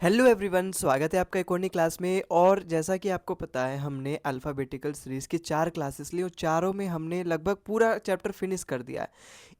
Hello everyone, स्वागत है आपका एक और नई क्लास में। और जैसा कि आपको पता है, हमने अल्फ़ाबेटिकल सीरीज़ की 4 क्लासेस ली और चारों में हमने लगभग पूरा चैप्टर फिनिश कर दिया है।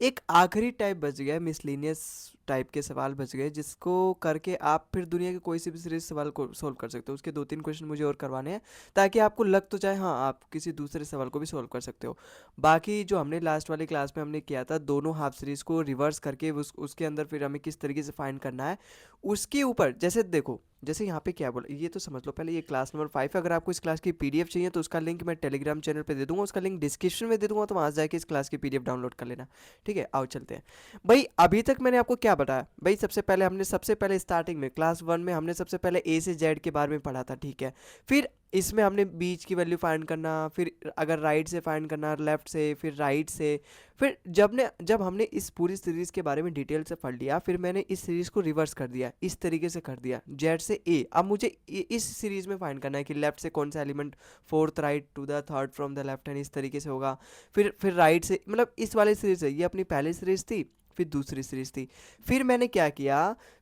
एक आखिरी टाइप बच गया है, मिसलेनियस टाइप के सवाल बच गए, जिसको करके आप फिर दुनिया के कोई से भी सीरीज सवाल को सोल्व कर सकते हो। उसके 2-3 क्वेश्चन मुझे और करवाने हैं ताकि आपको लग तो जाए हाँ आप किसी दूसरे सवाल को भी सोल्व कर सकते हो। बाकी जो हमने लास्ट वाली क्लास में हमने किया था, दोनों हाफ सीरीज़ को रिवर्स करके उसके अंदर फिर हमें किस तरीके से फाइंड करना है उसके ऊपर। जैसे देखो, जैसे यहाँ पे क्या बोला ये तो समझ लो पहले। ये क्लास नंबर 5 है। अगर आपको इस क्लास की पीडीएफ चाहिए तो उसका लिंक मैं टेलीग्राम चैनल पे दे दूंगा, उसका लिंक डिस्क्रिप्शन में दे दूंगा, तो वहाँ से जाके इस क्लास की पीडीएफ डाउनलोड कर लेना। ठीक है, आओ चलते हैं। भाई अभी तक मैंने आपको क्या बताया भाई? सबसे पहले स्टार्टिंग में क्लास 1 में हमने सबसे पहले ए से जेड के बारे में पढ़ा था। ठीक है, फिर इसमें हमने बीच की वैल्यू फाइंड करना, फिर अगर राइट से फाइंड करना, लेफ्ट से, फिर राइट से। फिर जब हमने इस पूरी सीरीज़ के बारे में डिटेल से पढ़ लिया, फिर मैंने इस सीरीज़ को रिवर्स कर दिया, इस तरीके से कर दिया, जेड से ए। अब मुझे इस सीरीज़ में फाइंड करना है कि लेफ्ट से कौन सा element fourth right to the third from the left hand, इस तरीके से होगा। फिर राइट से, मतलब इस वाली सीरीज़ है, ये अपनी पहली सीरीज़ थी, फिर दूसरी सीरीज़ थी। फिर मैंने क्या किया,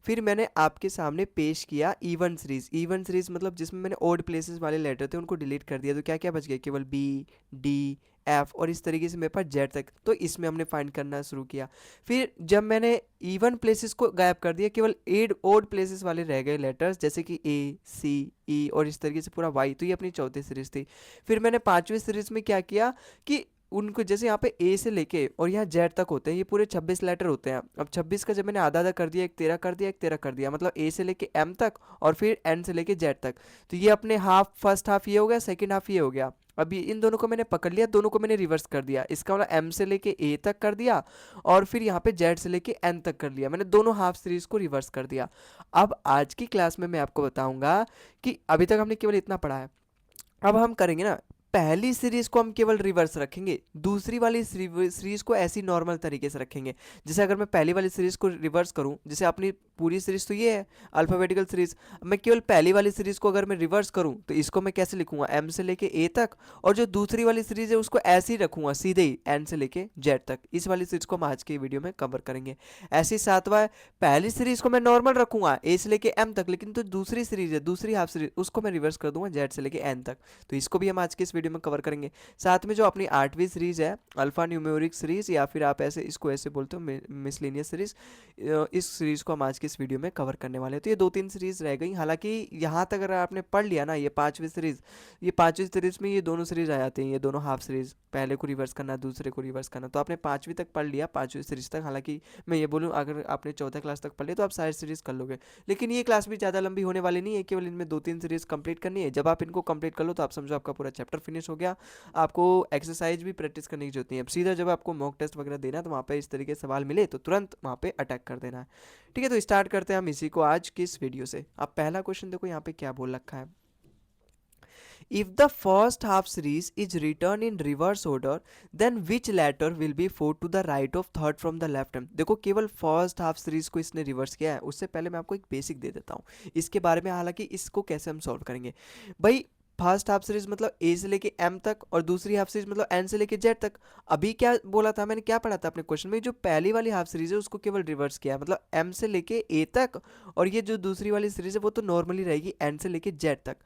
फिर मैंने आपके सामने पेश किया इवन सीरीज़। इवन सीरीज़ मतलब जिसमें मैंने ओड प्लेसेस वाले लेटर थे उनको डिलीट कर दिया, तो क्या क्या बच गया? केवल बी, डी, एफ और इस तरीके से मेरे पास जेड तक। तो इसमें हमने फाइंड करना शुरू किया। फिर जब मैंने इवन प्लेसेस को गायब कर दिया, केवल एड ओड प्लेसेस वाले रह गए लेटर्स, जैसे कि ए, सी, ई और इस तरीके से पूरा वाई, तो ये अपनी चौथी सीरीज़ थी। फिर मैंने पांचवी सीरीज़ में क्या किया कि उनको, जैसे यहाँ पे ए से लेके और यहाँ जेड तक होते हैं, ये पूरे 26 लेटर होते हैं। अब 26 का जब मैंने आधा आधा कर दिया, एक 13 कर दिया, एक 13 कर दिया, मतलब ए से लेके एम तक और फिर एन से लेके जेड तक। तो ये अपने हाफ, फर्स्ट हाफ ये हो गया, सेकंड हाफ ये हो गया। अभी इन दोनों को मैंने पकड़ लिया, दोनों को मैंने रिवर्स कर दिया। इसका मतलब एम से लेके ए तक कर दिया और फिर यहाँ पे जेड से लेके एन तक कर लिया। मैंने दोनों हाफ सीरीज को रिवर्स कर दिया। अब आज की क्लास में मैं आपको बताऊंगा कि अभी तक हमने केवल इतना पढ़ा है। अब हम करेंगे ना, पहली सीरीज को हम केवल रिवर्स रखेंगे, दूसरी वाली सीरीज को ऐसी नॉर्मल तरीके से रखेंगे। जैसे अगर मैं पहली वाली सीरीज को रिवर्स करूं, जैसे अपनी पूरी सीरीज तो ये है अल्फाबेटिकल सीरीज, मैं केवल पहली वाली सीरीज को अगर मैं रिवर्स करूं तो इसको मैं कैसे लिखूंगा? एम से लेके ए तक। और जो दूसरी वाली सीरीज है उसको ऐसे ही रखूंगा, सीधे ही एन से लेके जेड तक। इस वाली सीरीज को हम आज के वीडियो में कवर करेंगे। ऐसे ही सातवां, पहली सीरीज को मैं नॉर्मल रखूंगा ए से लेके एम तक, लेकिन तो दूसरी सीरीज है, दूसरी हाफ सीरीज, उसको मैं रिवर्स कर दूंगा जेड से लेके एन तक। तो इसको भी हम आज के इस वीडियो में कवर करेंगे। साथ में जो अपनी 8वीं सीरीज है अल्फा न्यूमेरिक सीरीज, या फिर आप ऐसे इसको ऐसे बोलते हो मिसलेनियस सीरीज, इस सीरीज को हम आज के इस वीडियो में कवर करने वाले हैं। तो ये 2-3 सीरीज रह गई। हालांकि यहाँ तक अगर आपने पढ़ लिया ना, ये 5वीं सीरीज, ये 5वीं सीरीज में ये दोनों सीरीज आ जाते हैं, ये दोनों हाफ सीरीज, पहले को रिवर्स करना, दूसरे को रिवर्स करना। तो आपने 5वीं तक पढ़ लिया, 5वीं सीरीज तक। हालांकि मैं ये बोलूँ, अगर आपने चौथा क्लास तक पढ़ लिया तो आप सारी सीरीज कर लोगे। लेकिन ये क्लास भी ज़्यादा लंबी होने वाली नहीं है, केवल इनमें 2-3 सीरीज कंप्लीट करनी है। जब आप इनको कंप्लीट कर लो तो आप समझो आपका पूरा चैप्टर फिनिश हो गया। आपको एक्सरसाइज भी प्रैक्टिस करने की जरूरत नहीं है। अब सीधा जब आपको मॉक टेस्ट वगैरह देना है तो वहाँ पे इस तरीके के सवाल मिले तो तुरंत वहाँ पे अटैक कर देना है। ठीक है, तो स्टार्ट करते हैं हम इसी को आज की इस वीडियो से। अब पहला क्वेश्चन देखो यहाँ पे क्या बोल रखा है। If the first half series is written in reverse order, then which letter will be fourth to the right of third from the left hand? देखो, केवल फर्स्ट हाफ सीरीज को इसने रिवर्स किया है। उससे पहले मैं आपको एक बेसिक दे देता हूँ इसके बारे में, हालांकि इसको कैसे हम सॉल्व करेंगे। भाई फर्स्ट हाफ सीरीज मतलब ए से लेके एम तक और दूसरी हाफ सीरीज मतलब एन से लेके जेड तक। अभी क्या बोला था मैंने, क्या पढ़ा था अपने क्वेश्चन में? जो पहली वाली हाफ सीरीज है उसको केवल रिवर्स किया है, मतलब एम से लेके ए तक, और ये जो दूसरी वाली सीरीज है वो तो नॉर्मली रहेगी एन से लेके जेड तक।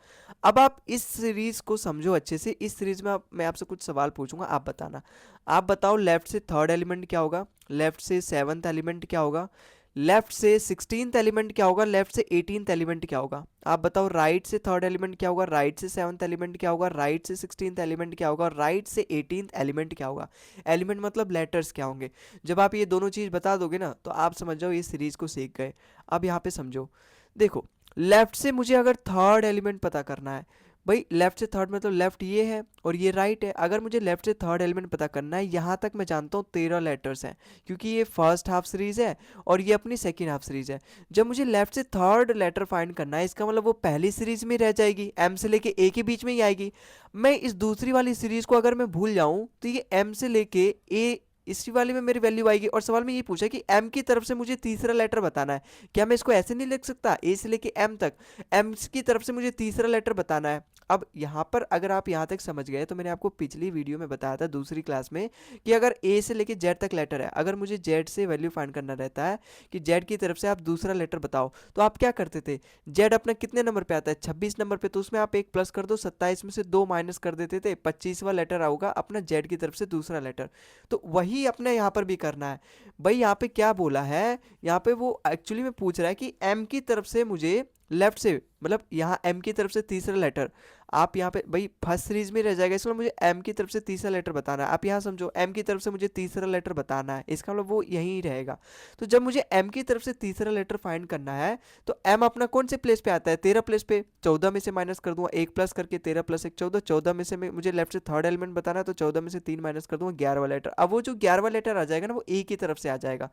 अब आप इस सीरीज को समझो अच्छे से। इस सीरीज में मैं आपसे कुछ सवाल पूछूंगा, आप बताना। आप बताओ, लेफ्ट से थर्ड एलिमेंट क्या होगा, लेफ्ट से सेवंथ एलिमेंट क्या होगा, लेफ्ट से 16th एलिमेंट क्या होगा, लेफ्ट से 18th एलिमेंट क्या होगा। आप बताओ, राइट से थर्ड एलिमेंट क्या होगा, राइट से सेवंथ एलिमेंट क्या होगा, राइट से 16th एलिमेंट क्या होगा, राइट से 18th एलिमेंट क्या होगा। एलिमेंट मतलब लेटर्स क्या होंगे। जब आप ये दोनों चीज़ बता दोगे ना तो आप समझ जाओ ये सीरीज को सीख गए। अब यहाँ पे समझो, देखो, लेफ्ट से मुझे अगर थर्ड एलिमेंट पता करना है, भाई लेफ्ट से थर्ड मतलब लेफ्ट ये है और ये राइट है। अगर मुझे लेफ्ट से थर्ड एलिमेंट पता करना है, यहाँ तक मैं जानता हूँ 13 लेटर्स हैं, क्योंकि ये फर्स्ट हाफ सीरीज है और ये अपनी सेकेंड हाफ सीरीज है। जब मुझे लेफ्ट से थर्ड लेटर फाइंड करना है, इसका मतलब वो पहली सीरीज में रह जाएगी, एम से लेके ए के बीच में ही आएगी। मैं इस दूसरी वाली सीरीज को अगर मैं भूल जाऊँ तो ये एम से लेके ए इसी वाले में मेरी वैल्यू आएगी। और सवाल में ये पूछा कि m की तरफ से मुझे तीसरा लेटर बताना है। क्या मैं इसको ऐसे नहीं लिख सकता, a से लेके m तक, m की तरफ से मुझे तीसरा लेटर बताना है। अब यहाँ पर अगर आप यहाँ तक समझ गए तो मैंने आपको पिछली वीडियो में बताया था दूसरी क्लास में कि अगर a से लेके z तक लेटर है, अगर मुझे z से वैल्यू फाइंड करना रहता है कि z की तरफ से आप दूसरा लेटर बताओ, तो आप क्या करते थे, z अपना कितने नंबर पे आता है, 26 नंबर पे, तो उसमें आप एक प्लस कर दो, 27 में से 2 माइनस कर देते थे, 25वां लेटर आऊगा अपना z की तरफ से दूसरा लेटर। तो वही अपने यहाँ पर भी करना है। भाई यहाँ पे क्या बोला है, यहाँ पे वो एक्चुअली में पूछ रहा है कि m की तरफ से मुझे लेफ्ट से, मतलब यहाँ m की तरफ से तीसरा लेटर, आप यहाँ पे भाई फर्स्ट सीरीज में रह जाएगा, इसलिए मुझे m की तरफ से तीसरा लेटर बताना है। आप यहाँ समझो m की तरफ से मुझे तीसरा लेटर बताना है, इसका मतलब वो यहीं रहेगा। तो जब मुझे m की तरफ से तीसरा लेटर फाइंड करना है तो m अपना कौन से प्लेस पे आता है, 13 प्लेस पे, 14 में से माइनस कर दूंगा, एक प्लस करके 13 प्लस 1 14, 14 में से मुझे लेफ्ट से थर्ड एलिमेंट बताना है, तो 14 में से 3 माइनस कर दूंगा, 11वां लेटर। अब वो जो 11वां लेटर आ जाएगा ना वो a की तरफ से आ जाएगा।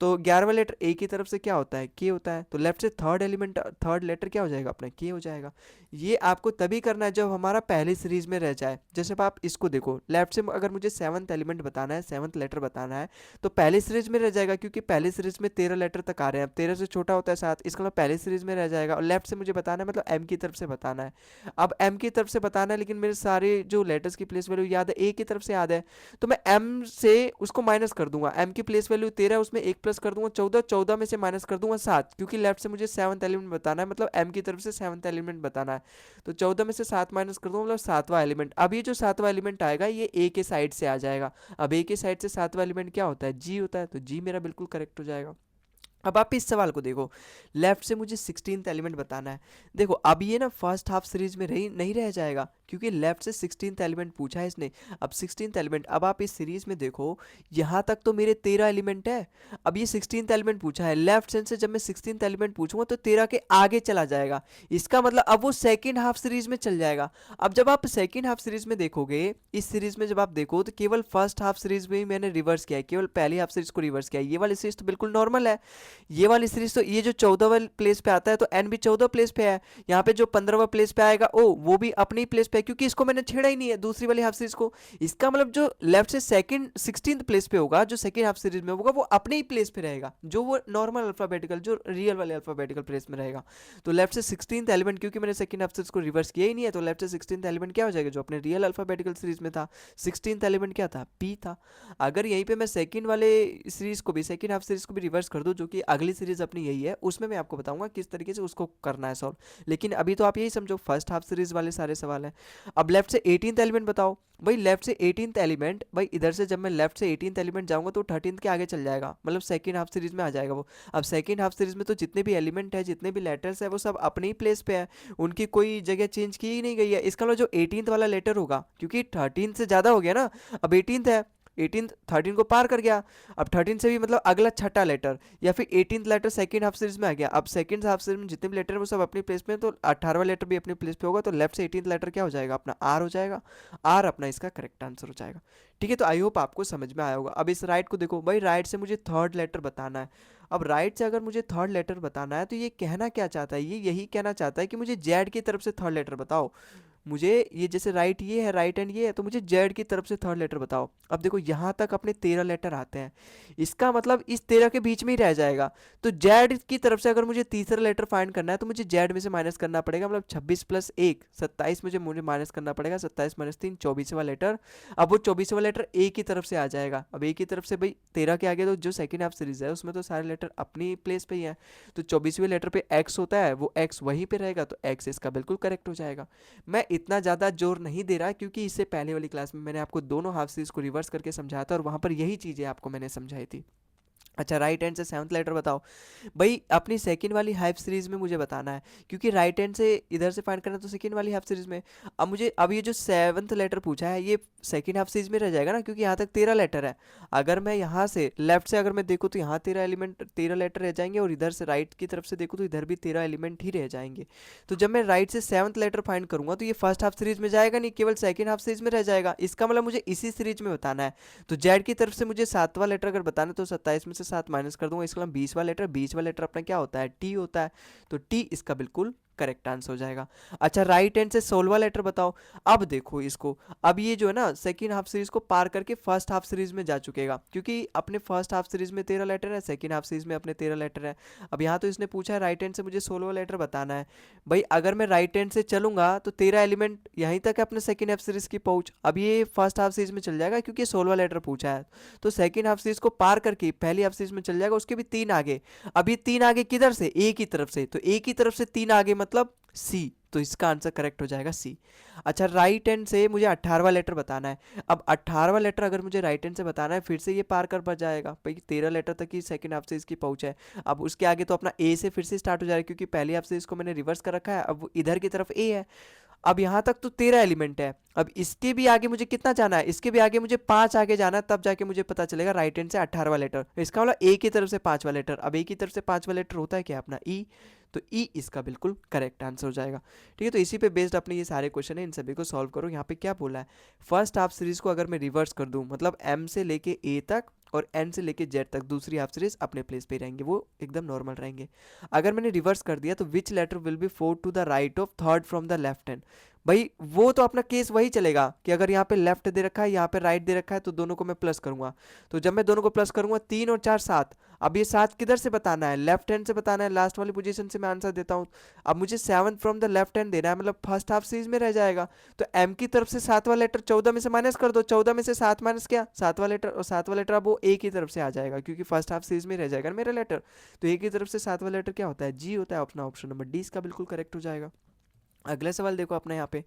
तो 11वां लेटर a की तरफ से क्या होता है, k होता है, तो लेफ्ट से थर्ड एलिमेंट, थर्ड लेटर क्या हो जाएगा अपना, k हो जाएगा। ये आपको तभी करना है जब हमारा पहली सीरीज में रह जाए। जैसे अब आप इसको देखो, लेफ्ट से अगर मुझे 7th एलिमेंट बताना है, 7th लेटर बताना है, तो पहली सीरीज में रह जाएगा, क्योंकि पहली सीरीज में 13 लेटर तक आ रहे हैं। अब 13 से छोटा होता है 7, इसका मतलब पहली सीरीज में रह जाएगा। और लेफ्ट से मुझे बताना है, मतलब m की तरफ से बताना है। अब m की तरफ से बताना है, लेकिन मेरे सारे जो लेटर्स की प्लेस वैल्यू याद है, a की तरफ से याद है, तो मैं m से उसको माइनस कर दूंगा। m की प्लेस वैल्यू 13, उसमें एक प्लस कर दूंगा 14, 14 में से माइनस कर दूंगा 7, क्योंकि लेफ्ट से मुझे 7th एलिमेंट बताना है, मतलब m की तरफ से 7th एलिमेंट बताना है। तो 14 में से 7 माइनस कर दूंगा, मतलब 7वां एलिमेंट। अब ये जो 7वां एलिमेंट आएगा ये a के साइड से आ जाएगा। अब a के साइड से 7वां एलिमेंट क्या होता है, g होता है, तो g मेरा बिल्कुल करेक्ट हो जाएगा। अब आप इस सवाल को देखो, लेफ्ट से मुझे 16th एलिमेंट बताना है। देखो अब ये ना फर्स्ट हाफ सीरीज में रही नहीं रह जाएगा, क्योंकि लेफ्ट से 16th एलिमेंट पूछा है इसने। अब 16th एलिमेंट, अब आप इस सीरीज में देखो, यहाँ तक तो मेरे 13 एलिमेंट है। अब ये 16th एलिमेंट पूछा है, लेफ्ट हैंड से जब मैं 16th एलिमेंट पूछूंगा तो 13 के आगे चला जाएगा। इसका मतलब अब वो सेकेंड हाफ सीरीज में चल जाएगा। अब जब आप सेकेंड हाफ सीरीज में देखोगे, इस सीरीज में जब आप देखो तो केवल फर्स्ट हाफ सीरीज में ही मैंने रिवर्स किया है, केवल पहली हाफ सीरीज को रिवर्स किया है। ये वाली सीरीज तो बिल्कुल नॉर्मल है। ये वाली सीरीज तो ये जो 14वां प्लेस पे आता है तो एन भी 14 प्लेस पे है। यहाँ पे जो 15वां प्लेस पे आएगा ओ वो भी अपने ही प्लेस पे है, क्योंकि इसको मैंने छेड़ा ही नहीं है दूसरी वाली हाफ सीरीज को। इसका मतलब जो लेफ्ट से सेकंड 16th प्लेस पे होगा, जो सेकंड हाफ सीरीज में होगा, वो अपने ही प्लेस पे रहेगा, जो वो नॉर्मल अल्फाबेटिकल, जो रियल वाले अल्फाबेटिकल प्लेस में रहेगा। तो लेफ्ट से 16th एलिमेंट, क्योंकि मैंने सेकंड हाफ सीरीज को रिवर्स किया ही नहीं है, तो लेफ्ट से 16th एलिमेंट क्या हो जाएगा, जो अपने रियल अल्फाबेटिकल सीरीज में था। 16th एलिमेंट क्या था, पी था। अगर यहीं पे मैं सेकंड वाले सीरीज को भी, सेकंड हाफ सीरीज को भी रिवर्स कर दूं, जो कि अगली सीरीज अपनी यही है, उसमें मैं आपको बताऊंगा किस तरीके से उसको करना है सॉल्व। लेकिन अभी तो आप यही समझो फर्स्ट हाफ सीरीज वाले सारे सवाल हैं। अब लेफ्ट से 18th एलिमेंट बताओ। भाई लेफ्ट से 18th एलिमेंट, भाई इधर से जब मैं लेफ्ट से 18th एलिमेंट जाऊंगा तो 13th के आगे चल जाएगा, मतलब सेकंड हाफ सीरीज में आ जाएगा वो। अब सेकंड हाफ सीरीज में तो जितने भी एलिमेंट है, जितने भी लेटर्स है, वो सब अपने ही प्लेस पे है, उनकी कोई जगह चेंज की ही नहीं गई है। इसका मतलब जो 18th वाला लेटर होगा, क्योंकि 13 से ज़्यादा हो गया ना, अब 18th है, 18 13 को पार कर गया। अब 13 से भी मतलब अगला छठा लेटर, या फिर 18th letter second half series में आ गया। अब सेकंड हाफ सीरीज में जितने भी लेटर हैं वो सब अपनी प्लेस पे हैं, तो 18वां लेटर भी अपनी प्लेस पे होगा, तो लेफ्ट से 18th लेटर क्या हो जाएगा अपना, आर हो जाएगा। आर अपना इसका करेक्ट आंसर हो जाएगा। ठीक है, तो आई होप आपको समझ में आया होगा। अब इस राइट को देखो, भाई राइट से मुझे थर्ड लेटर बताना है। अब राइट से अगर मुझे थर्ड लेटर बताना है तो ये कहना क्या चाहता है, ये यही कहना चाहता है कि मुझे जेड की तरफ से थर्ड लेटर बताओ। मुझे ये जैसे राइट ये है, राइट एंड ये है, तो मुझे जेड की तरफ से थर्ड लेटर बताओ। अब देखो यहाँ तक अपने 13 लेटर आते हैं, इसका मतलब इस 13 के बीच में ही रह जाएगा। तो जेड की तरफ से अगर मुझे तीसरा लेटर फाइंड करना है तो मुझे जेड में से माइनस करना पड़ेगा, मतलब 26 प्लस 1 27, मुझे माइनस करना पड़ेगा, 27 माइनस 3 24वां लेटर। अब वो 24वां लेटर ए की तरफ से आ जाएगा। अब ए की तरफ से भाई 13 के आगे तो जो सेकेंड हाफ सीरीज है उसमें तो सारे लेटर अपनी प्लेस पे ही है, तो 24वें लेटर पे एक्स होता है, वो एक्स वहीं पे रहेगा, तो एक्स इसका बिल्कुल करेक्ट हो जाएगा। मैं इतना ज़्यादा जोर नहीं दे रहा, क्योंकि इससे पहले वाली क्लास में मैंने आपको दोनों हाफ सीरीज को रिवर्स करके समझाया था और वहाँ पर यही चीज़ें आपको मैंने समझाई थी। अच्छा राइट हैंड से 7th लेटर बताओ। भाई अपनी सेकंड वाली हाफ सीरीज में मुझे बताना है, क्योंकि राइट हैंड से इधर से फाइंड करना तो सेकंड वाली हाफ सीरीज में। अब मुझे अब ये जो 7th लेटर पूछा है ये सेकंड हाफ सीरीज में रह जाएगा ना, क्योंकि यहाँ तक 13 लेटर है। अगर मैं यहाँ से लेफ्ट से अगर मैं देखूँ तो यहाँ 13 एलिमेंट 13 लेटर रह जाएंगे, और इधर से राइट की तरफ से देखूँ तो इधर भी 13 एलिमेंट ही रह जाएंगे। तो जब मैं राइट से 7th लेटर फाइंड करूंगा तो ये फर्स्ट हाफ सीरीज में जाएगा नहीं, केवल सेकंड हाफ सीरीज में रह जाएगा। इसका मतलब मुझे इसी सीरीज में बताना है। तो जेड की तरफ से मुझे 7वां लेटर अगर बताना है तो 27 में से 7 माइनस कर दूंगा, इसका मतलब 20वां लेटर। 20वां लेटर अपना क्या होता है, टी होता है, तो टी इसका बिल्कुल करेक्ट आंसर हो जाएगा। अच्छा, राइट हैंड से 16वां लेटर बताओ। अब देखो इसको, अब ये जो है ना सेकंड हाफ सीरीज को पार करके फर्स्ट हाफ सीरीज में जा चुकेगा, क्योंकि अपने फर्स्ट हाफ सीरीज में 13 लेटर है, सेकंड हाफ सीरीज में अपने 13 लेटर है। अब यहाँ तो इसने पूछा है राइट हैंड से मुझे 16वां लेटर बताना है। भाई अगर मैं राइट हैंड से चलूंगा तो 13 एलिमेंट यहीं तक है अपने सेकंड हाफ सीरीज की पहुंच। अब ये फर्स्ट हाफ सीरीज में चल जाएगा क्योंकि ये 16वां लेटर पूछा है, तो सेकंड हाफ सीरीज को पार करके पहली हाफ सीरीज में चल जाएगा, उसके भी 3 आगे। अब ये 3 आगे किधर से, ए की तरफ से, तो ए की तरफ से 3 आगे मतलब सी, तो इसका आंसर करेक्ट हो जाएगा सी। अच्छा, राइट हैंड से मुझे 18वां लेटर बताना है। अब 18वां लेटर अगर मुझे राइट हैंड से बताना है, फिर से ये पार कर पा जाएगा भाई, 13 लेटर तक ही सेकंड हाफ से इसकी पहुंच है। अब उसके आगे तो अपना ए से फिर से स्टार्ट हो जाएगा, क्योंकि पहली हाफ से इसको मैंने रिवर्स कर रखा है, अब इधर की तरफ ए है। अब यहाँ तक तो 13 एलिमेंट है। अब इसके भी आगे मुझे कितना जाना है, इसके भी आगे मुझे 5 आगे जाना है, तब जाके मुझे पता चलेगा राइट हैंड से 18वां लेटर। इसका मतलब ए की तरफ से 5वां लेटर। अब ए की तरफ से 5वां लेटर होता है क्या, अपना ई, तो ई इसका बिल्कुल करेक्ट आंसर हो जाएगा। ठीक है, तो इसी पे बेस्ड अपने ये सारे क्वेश्चन है, इन सभी को सॉल्व करो। यहाँ पे क्या बोला है, फर्स्ट हाफ सीरीज को अगर मैं रिवर्स कर दूं, मतलब एम से लेके ए तक और एन से लेके जेड तक दूसरी हाफ सीरीज अपने प्लेस पे रहेंगे, वो एकदम नॉर्मल रहेंगे। अगर मैंने रिवर्स कर दिया तो which letter will be fourth to the right of third from the left hand. भाई वो तो अपना केस वही चलेगा कि अगर यहाँ पे लेफ्ट दे रखा है, यहाँ पे राइट दे रखा है, तो दोनों को मैं प्लस करूंगा। तो जब मैं दोनों को प्लस करूंगा, 3 और 4 7। अब ये 7 किधर से बताना है, लेफ्ट हैंड से बताना है, लास्ट वाली पोजीशन से मैं आंसर देता हूँ। अब मुझे 7 फ्रॉम द लेफ्ट हैंड देना है, मतलब फर्स्ट हाफ सीरीज में रह जाएगा। तो एम की तरफ से 7वां लेटर 14 में से माइनस कर दो, 14 में से 7 माइनस क्या, 7वां लेटर, और 7वां लेटर अब वो ए की तरफ से आ जाएगा, क्योंकि फर्स्ट हाफ सीरीज में रह जाएगा ना मेरा लेटर। तो ए की तरफ से 7वां लेटर क्या होता है, जी होता है। अपना ऑप्शन नंबर डी इसका बिल्कुल करेक्ट हो जाएगा। अगला सवाल देखो अपना यहाँ पे,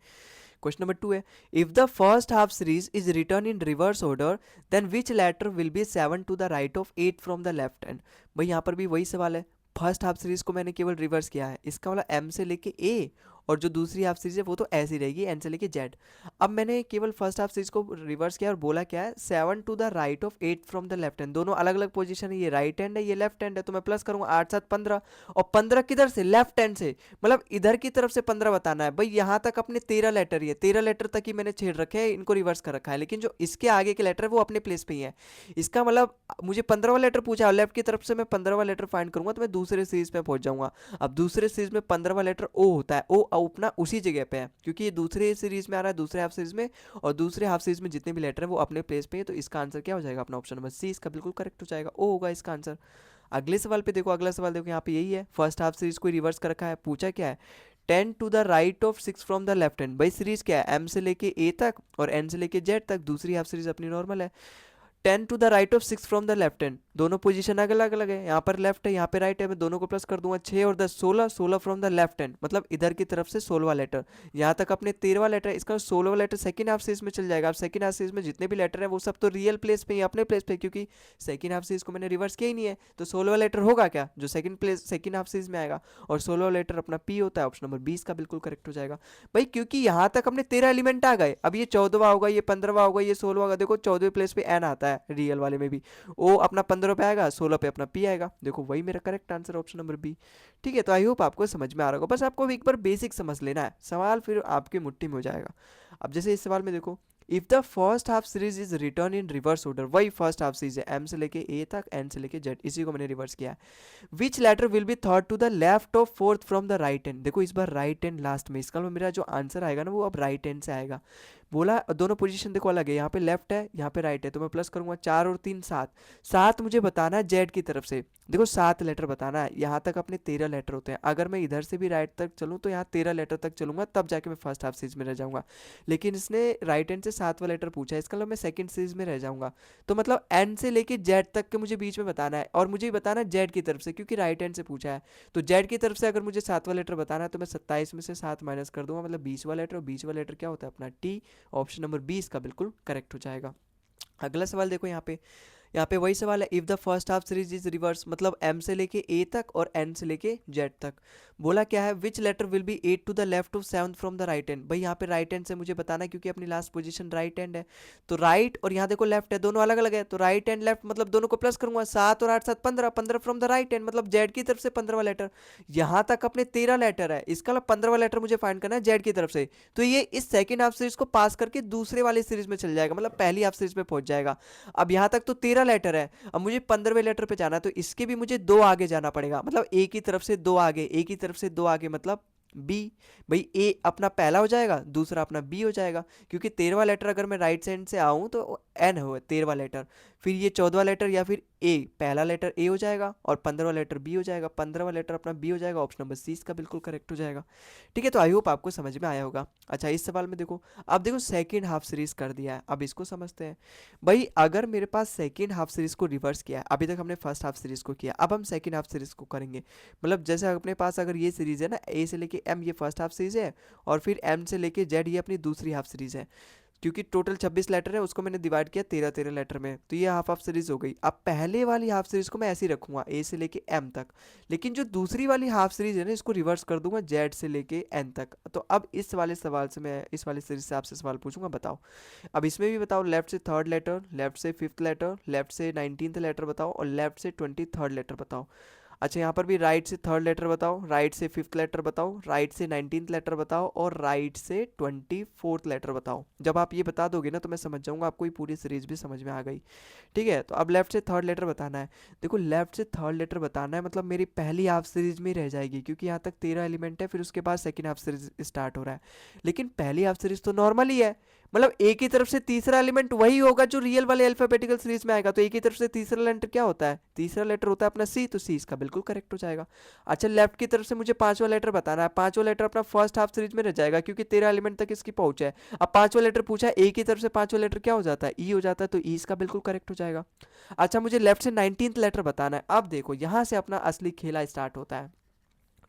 क्वेश्चन नंबर 2 है, if the first half series is return in reverse order then which letter will be 7 to the right of 8 from the left hand. भाई यहाँ पर भी वही सवाल है, फर्स्ट हाफ सीरीज को मैंने केवल रिवर्स किया है, इसका वाला एम से लेके ए, और जो दूसरी हाफ सीरीज है वो तो ऐसी रहेगी, एन से लेके जेड। अब मैंने केवल फर्स्ट हाफ सीरीज को रिवर्स किया और बोला क्या है, 7 to the right of 8 from the left hand. दोनों अलग अलग पोजीशन है, ये राइट हैंड है, ये लेफ्ट हैंड है, तो मैं प्लस करूंगा 8 7 15, और 15 किधर से, लेफ्ट हैंड से, मतलब इधर की तरफ से 15 बताना है। भाई यहाँ तक अपने 13 लेटर ही है, 13 लेटर तक ही मैंने छेड़ रखे हैं, इनको रिवर्स कर रखा है, लेकिन जो इसके आगे के लेटर है वो अपने प्लेस पे ही है। इसका मतलब मुझे 15वां लेटर पूछा है, लेफ्ट की तरफ से मैं 15वां लेटर फाइंड करूंगा तो मैं दूसरे सीरीज पे पहुंच जाऊंगा। अब दूसरे सीरीज में 15वां लेटर ओ होता है, ओ अपना उसी जगह पे है, क्योंकि ये दूसरे सीरीज में आ रहा है, दूसरे हाफ सीरीज में, और दूसरे हाफ सीरीज में जितने भी लेटर है वो अपने प्लेस पे है। तो इसका आंसर क्या हो जाएगा, अपना ऑप्शन नंबर सी इसका बिल्कुल करेक्ट हो जाएगा, ओ होगा इसका आंसर। अगले सवाल पे देखो, अगला सवाल देखो यहाँ पे यही है, फर्स्ट हाफ सीरीज को रिवर्स कर रखा है, पूछा क्या है, 10 to the right of 6 from the left hand. भाई सीरीज क्या है, एम से लेके ए तक और एन से लेके जेड तक, दूसरी हाफ सीरीज अपनी नॉर्मल है। 10 to the right of 6 from the left hand, दोनों पोजीशन अलग अलग है, यहाँ पर लेफ्ट है, यहाँ पे राइट है, मैं दोनों को प्लस कर दूंगा, 6 और 10 16, 16 फ्रॉम द लेफ्ट हैंड, मतलब इधर की तरफ से 16वां लेटर, यहाँ तक अपने 13वां लेटर, इसका 16वां लेटर सेकंड हाफ सीरीज में चल जाएगा। अब सेकंड हाफ सीरीज में जितने भी लेटर है वो सब तो रियल प्लेस पे ही, अपने प्लेस पे, क्योंकि सेकंड हाफ सीरीज को मैंने रिवर्स किया ही नहीं है, तो 16वां लेटर होगा क्या, जो सेकंड हाफ सीरीज में आएगा, और 16वां लेटर अपना पी होता है, ऑप्शन नंबर 20 का बिल्कुल करेक्ट हो जाएगा। भाई क्योंकि यहाँ तक हमने 13 एलिमेंट आ गए, अब ये 14वां होगा, ये 15वां होगा, ये 16वां होगा, देखो 14वें प्लेस पे एन आता है रियल वाले में भी, ओ अपना 15 पे आएगा, 16 पे अपना पी आएगा, देखो वही मेरा correct answer option number B. ठीक है, तो आई होप आपको समझ में आ रहा होगा, बस आपको एक बार बेसिक समझ लेना है, सवाल फिर आपकी मुट्ठी में हो जाएगा। अब जैसे इस सवाल में देखो, if the first half series is return in reverse order, वही फर्स्ट हाफ सीरीज है, एम से लेके ए तक, एन से लेके जेड, इसी को मैंने रिवर्स किया है। Which letter will be third to the left of fourth from the right hand. देखो इस बार राइट हैंड लास्ट में, इसका मतलब मेरा जो आंसर आएगा ना वो अब राइट हैंड से आएगा। बोला दोनों पोजीशन देखो अलग है, यहाँ पे लेफ्ट है, यहाँ पे राइट है, तो मैं प्लस करूंगा 4 और 3 7, 7 मुझे बताना है जेड की तरफ से, देखो 7 लेटर बताना है, यहाँ तक अपने 13 लेटर होते हैं, अगर मैं इधर से भी राइट तक चलूँ तो यहाँ 13 लेटर तक चलूंगा, तब जाके मैं फर्स्ट हाफ सीरीज में रह जाऊंगा, लेकिन इसने राइट हैंड से 7वां लेटर पूछा है, इसका मतलब मैं सेकंड सीरीज में रह जाऊंगा। तो मतलब एन से लेके जेड तक के मुझे बीच में बताना है, और मुझे बताना है जेड की तरफ से, क्योंकि राइट हैंड से पूछा है, तो जेड की तरफ से अगर मुझे 7वां लेटर बताना है तो मैं 27 में से 7 माइनस कर दूंगा, मतलब 20वां लेटर, और 20वां लेटर क्या होता है अपना टी, ऑप्शन नंबर 20 का बिल्कुल करेक्ट हो जाएगा। अगला सवाल देखो यहाँ पे वही सवाल है, if the first half series is reverse, मतलब एम से लेके ए तक और एन से लेके जेड तक, बोला क्या है, which letter will be 8 to the left of 7 from the right hand. भाई यहाँ पे राइट हैंड से मुझे बताना है, क्योंकि अपनी लास्ट पोजीशन राइट हैंड है, तो राइट और यहाँ देखो लेफ्ट है, दोनों अलग अलग है, तो राइट एंड लेफ्ट मतलब दोनों को प्लस करूंगा, 7 और 8 7 15, 15 फ्रॉम द राइट हैंड, मतलब जेड की तरफ से 15वां लेटर, यहाँ तक अपने 13 लेटर है, इसका मतलब 15वां लेटर मुझे फाइंड करना है जेड की तरफ से, तो ये इस सेकंड हाफ सीरीज को पास करके दूसरे वाली सीरीज में चल जाएगा, मतलब पहली हाफ सीरीज में पहुंच जाएगा। अब यहाँ तक तो 13 लेटर है, अब मुझे 15वें लेटर पे जाना है, तो इसके भी मुझे 2 आगे जाना पड़ेगा, मतलब ए की तरफ से 2 आगे, ए की तरफ से 2 आगे, मतलब बी। भाई ए अपना पहला हो जाएगा, दूसरा अपना बी हो जाएगा, क्योंकि 13वां लेटर अगर मैं राइट साइड से आऊँ तो एन हो 13वां लेटर। फिर ये 14वां लेटर या फिर ए, पहला लेटर ए हो जाएगा और 15वां लेटर बी हो जाएगा, 15वां लेटर अपना बी हो जाएगा। ऑप्शन नंबर सी इसका बिल्कुल करेक्ट हो जाएगा। ठीक है, तो आई होप आपको समझ में आया होगा। अच्छा, इस सवाल में देखो, अब देखो सेकेंड हाफ सीरीज कर दिया है, अब इसको समझते हैं। भाई अगर मेरे पास सेकेंड हाफ सीरीज को रिवर्स किया है, अभी तक हमने फर्स्ट हाफ सीरीज को किया, अब हम सेकेंड हाफ सीरीज को करेंगे। मतलब जैसे अपने पास अगर ये सीरीज है ना, ए से लेके एम ये फर्स्ट हाफ सीरीज है, और फिर एम से लेके जेड ये अपनी दूसरी हाफ सीरीज है। क्योंकि टोटल 26 लेटर है, उसको मैंने डिवाइड किया 13-13 लेटर में, तो ये हाफ हाफ सीरीज हो गई। अब पहले वाली हाफ सीरीज को मैं ऐसे ही रखूंगा, ए से लेके एम तक, लेकिन जो दूसरी वाली हाफ सीरीज है ना, इसको रिवर्स कर दूंगा जेड से लेके एन तक। तो अब इस वाले सवाल से मैं इस वाली सीरीज से आपसे सवाल पूछूंगा, बताओ। अब इसमें भी बताओ, लेफ्ट से थर्ड लेटर, लेफ्ट से फिफ्थ लेटर, लेफ्ट से 19th लेटर बताओ, और लेफ्ट से 23rd लेटर बताओ। अच्छा, यहाँ पर भी राइट से थर्ड लेटर बताओ, राइट से फिफ्थ लेटर बताओ, राइट से 19th लेटर बताओ, और राइट से 24th लेटर बताओ। जब आप ये बता दोगे ना, तो मैं समझ जाऊंगा आपको ये पूरी सीरीज भी समझ में आ गई। ठीक है, तो अब लेफ्ट से थर्ड लेटर बताना है। देखो, लेफ्ट से थर्ड लेटर बताना है मतलब मेरी पहली हाफ सीरीज में ही रह जाएगी, क्योंकि यहाँ तक 13 एलिमेंट है, फिर उसके बाद सेकेंड हाफ सीरीज स्टार्ट हो रहा है। लेकिन पहली हाफ सीरीज तो नॉर्मल ही है, मतलब ए की तरफ से तीसरा एलिमेंट वही होगा जो रियल वाले अल्फाबेटिकल सीरीज में आएगा। तो ए की तरफ से तीसरा लेटर क्या होता है? तीसरा लेटर होता है अपना सी, तो सी इसका बिल्कुल करेक्ट हो जाएगा। अच्छा, लेफ्ट की तरफ से मुझे पांचवा लेटर बताना है। पांचवा लेटर अपना फर्स्ट हाफ सीरीज में रह जाएगा, क्योंकि 13 एलिमेंट तक इसकी पहुंच है। अब पांचवा लेटर पूछा है, ए की तरफ से पांचवा लेटर क्या हो जाता है? ई हो जाता है, तो ई इसका बिल्कुल करेक्ट हो जाएगा। अच्छा, मुझे लेफ्ट से 19th लेटर बताना है। अब देखो, यहां से अपना असली खेला स्टार्ट होता है।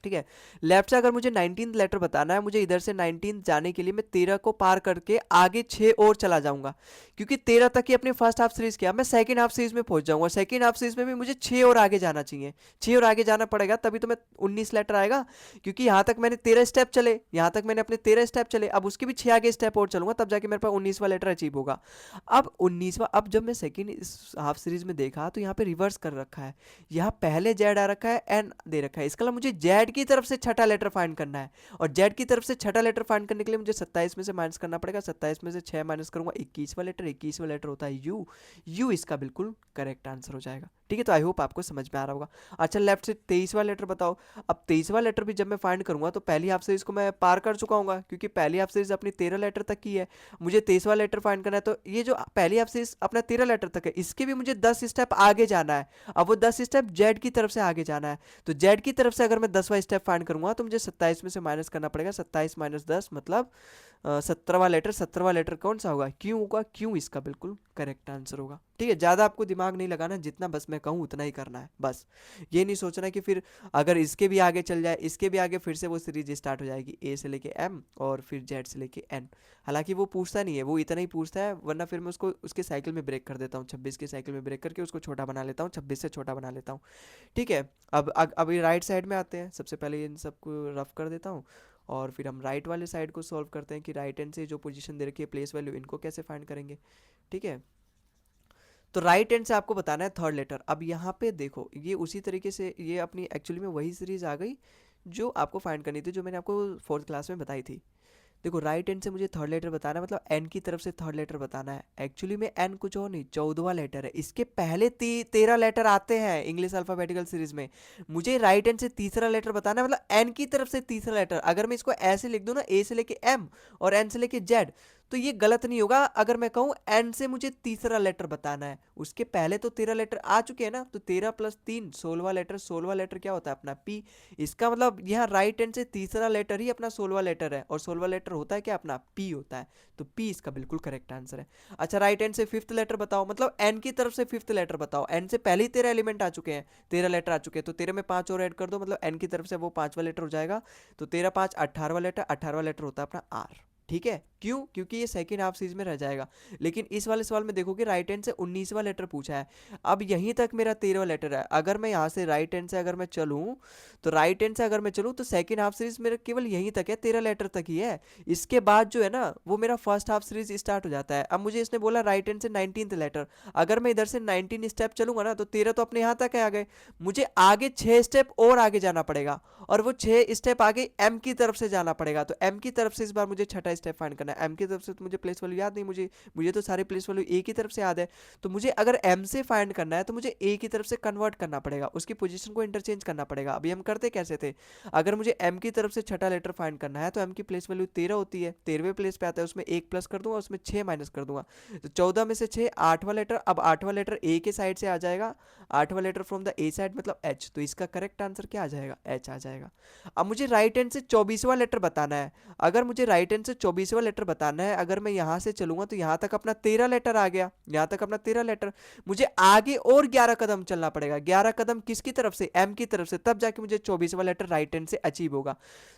ठीक है, लेफ्ट से अगर मुझे 19th लेटर बताना है, मुझे इधर से 19th जाने के लिए मैं 13 को पार करके आगे 6 और चला जाऊंगा, क्योंकि 13 तक ही अपनी फर्स्ट हाफ सीरीज किया, मैं सेकंड हाफ सीरीज में पहुंच जाऊंगा। सेकंड हाफ सीरीज में भी मुझे 6 और आगे जाना चाहिए, 6 और आगे जाना पड़ेगा, तभी तो मैं 19 लेटर आएगा। क्योंकि यहाँ तक मैंने 13 स्टेप चले, यहाँ तक मैंने अपने 13 स्टेप चले, अब उसके भी 6 आगे स्टेप और चलूंगा, तब जाके मेरे पास 19वां लेटर अचीव होगा। अब 19वां, अब जब मैं सेकंड इस हाफ सीरीज में देखा, तो यहाँ पे रिवर्स कर रखा है। यहाँ पहले जेड आ रखा है, एन दे रखा है, इसका मतलब मुझे जेड की तरफ से छठा लेटर फाइंड करना है। और जेड की तरफ से छठा लेटर फाइंड करने के लिए मुझे 27 में से माइनस करना पड़ेगा। 27 में से 6 माइनस करूंगा, 21वां लेटर, 21वां लेटर होता है यू। यू इसका बिल्कुल करेक्ट आंसर हो जाएगा। ठीक है, तो आई होप आपको समझ में आ रहा होगा। अच्छा, लेफ्ट से 23वां लेटर बताओ। अब 23वां लेटर भी जब मैं फाइंड करूंगा, तो पहली हाफ सीरीज को मैं पार कर चुका हूँ, क्योंकि पहली हाफ सीरीज अपनी 13 लेटर तक की है। मुझे 23वां लेटर फाइंड करना है, तो ये जो पहली हाफ सीरीज अपना 13 लेटर तक है, इसके भी मुझे 10 स्टेप आगे जाना है। अब वो 10 स्टेप जेड की तरफ से आगे जाना है, तो जेड की तरफ से अगर मैं 10वां स्टेप फाइंड करूंगा, तो मुझे 27 में से माइनस करना पड़ेगा। 27 माइनस 10 मतलब 17वां लेटर। 17वां लेटर कौन सा होगा? क्यों होगा, क्यों इसका बिल्कुल करेक्ट आंसर होगा। ठीक है, ज़्यादा आपको दिमाग नहीं लगाना, जितना बस मैं कहूँ उतना ही करना है बस। ये नहीं सोचना कि फिर अगर इसके भी आगे चल जाए, इसके भी आगे, फिर से वो सीरीज स्टार्ट हो जाएगी, ए से लेके एम और फिर जेड से लेके एन। हालांकि वो पूछता नहीं है, वो इतना ही पूछता है, वरना फिर मैं उसको उसके साइकिल में ब्रेक कर देता हूँ, 26 के साइकिल में ब्रेक करके उसको छोटा बना लेता हूँ, 26 से छोटा बना लेता हूँ। ठीक है, अब ये राइट साइड में आते हैं। सबसे पहले इन सबको रफ कर देता हूँ, और फिर हम राइट वाले साइड को सॉल्व करते हैं कि राइट हैंड से जो पोजीशन दे रखी है, प्लेस वैल्यू, इनको कैसे फाइंड करेंगे। ठीक है, तो राइट हैंड से आपको बताना है थर्ड लेटर। अब यहाँ पे देखो, ये उसी तरीके से ये अपनी एक्चुअली में वही सीरीज आ गई जो आपको फाइंड करनी थी, जो मैंने आपको फोर्थ क्लास में बताई थी। देखो, राइट हैंड से मुझे थर्ड लेटर बताना है, मतलब एन की तरफ से थर्ड लेटर बताना है। एक्चुअली में एन कुछ और नहीं, 14वां लेटर है। इसके पहले 13 लेटर आते हैं इंग्लिश अल्फाबेटिकल सीरीज में। मुझे राइट हैंड से तीसरा लेटर बताना है, मतलब एन की तरफ से तीसरा लेटर। अगर मैं इसको ऐसे लिख दूं ना, ए से लेके एम और एन से लेके जेड, तो ये गलत नहीं होगा। अगर मैं कहूँ एन से मुझे तीसरा लेटर बताना है, उसके पहले तो 13 लेटर आ चुके हैं ना, तो 13 प्लस 3 16वां लेटर। 16वां लेटर क्या होता है अपना? पी। इसका मतलब यहाँ राइट हैंड से तीसरा लेटर ही अपना 16वां लेटर है, और 16वां लेटर होता है क्या अपना? पी होता है, तो पी इसका बिल्कुल करेक्ट आंसर है। अच्छा, राइट हैंड से फिफ्थ लेटर बताओ, मतलब एन की तरफ से फिफ्थ लेटर बताओ। एन से पहले ही 13 एलिमेंट आ चुके हैं, 13 लेटर आ चुके हैं, तो 13 में 5 और ऐड कर दो, मतलब एन की तरफ से वो 5वां लेटर हो जाएगा। तो 13 5 18वां लेटर, 18वां लेटर होता है अपना आर। ठीक है, क्यों? क्योंकि ये सेकंड हाफ सीरीज में रह जाएगा। लेकिन इस वाले सवाल में देखोगे, राइट हैंड से 19वां लेटर पूछा है। अब यहीं तक मेरा 13वां लेटर है। अगर मैं यहाँ से राइट हैंड से अगर मैं चलूँ, तो राइट हैंड से अगर मैं चलूँ, तो सेकंड हाफ सीरीज मेरा केवल यहीं तक है, 13 लेटर तक ही है। इसके बाद जो है ना, वो मेरा फर्स्ट हाफ सीरीज स्टार्ट हो जाता है। अब मुझे इसने बोला राइट हैंड से 19th लेटर, अगर मैं इधर से 19 स्टेप चलूंगा ना, तो 13 तो अपने यहाँ तक है आ गए, मुझे आगे 6 स्टेप और आगे जाना पड़ेगा, और वो 6 स्टेप आगे एम की तरफ से जाना पड़ेगा। तो एम की तरफ से इस बार मुझे छठा स्टेप फाइंड करना करना है। एम की तरफ से तो मुझे प्लेस वैल्यू याद नहीं, मुझे तो सारे प्लेस वैल्यू ए की तरफ से याद है। तो मुझे अगर एम से फाइंड करना है तो मुझे ए की तरफ से कन्वर्ट करना पड़ेगा, उसकी पोजीशन को इंटरचेंज करना पड़ेगा। अभी हम करते कैसे थे, अगर मुझे एम की तरफ से छठा लेटर फाइंड करना है तो एम की प्लेस वैल्यू 13 होती है, 13वें प्लेस पे आता है, उसमें 1 प्लस कर दूंगा, उसमें 6 माइनस कर दूंगा। तो 14 में से 6, आठवां लेटर, अब आठवां लेटर ए के साइड से आ जाएगा, आठवां letter from the A side मतलब एच, तो इसका करेक्ट आंसर क्या आ जाएगा, एच आ जाएगा। अब मुझे राइट हैंड से 24वां लेटर बताना है। अगर मुझे राइट हैंड से 24वां लेटर बताना है, अगर मैं यहाँ से चलूंगा तो यहाँ तक अपना 13 लेटर आ गया, यहाँ तक अपना 13 लेटर। मुझे आगे और 11 कदम चलना पड़ेगा, 11 कदम किसकी तरफ से, एम की तरफ से, तब जाके मुझे 24वां लेटर राइट हैंड से अचीव होगा।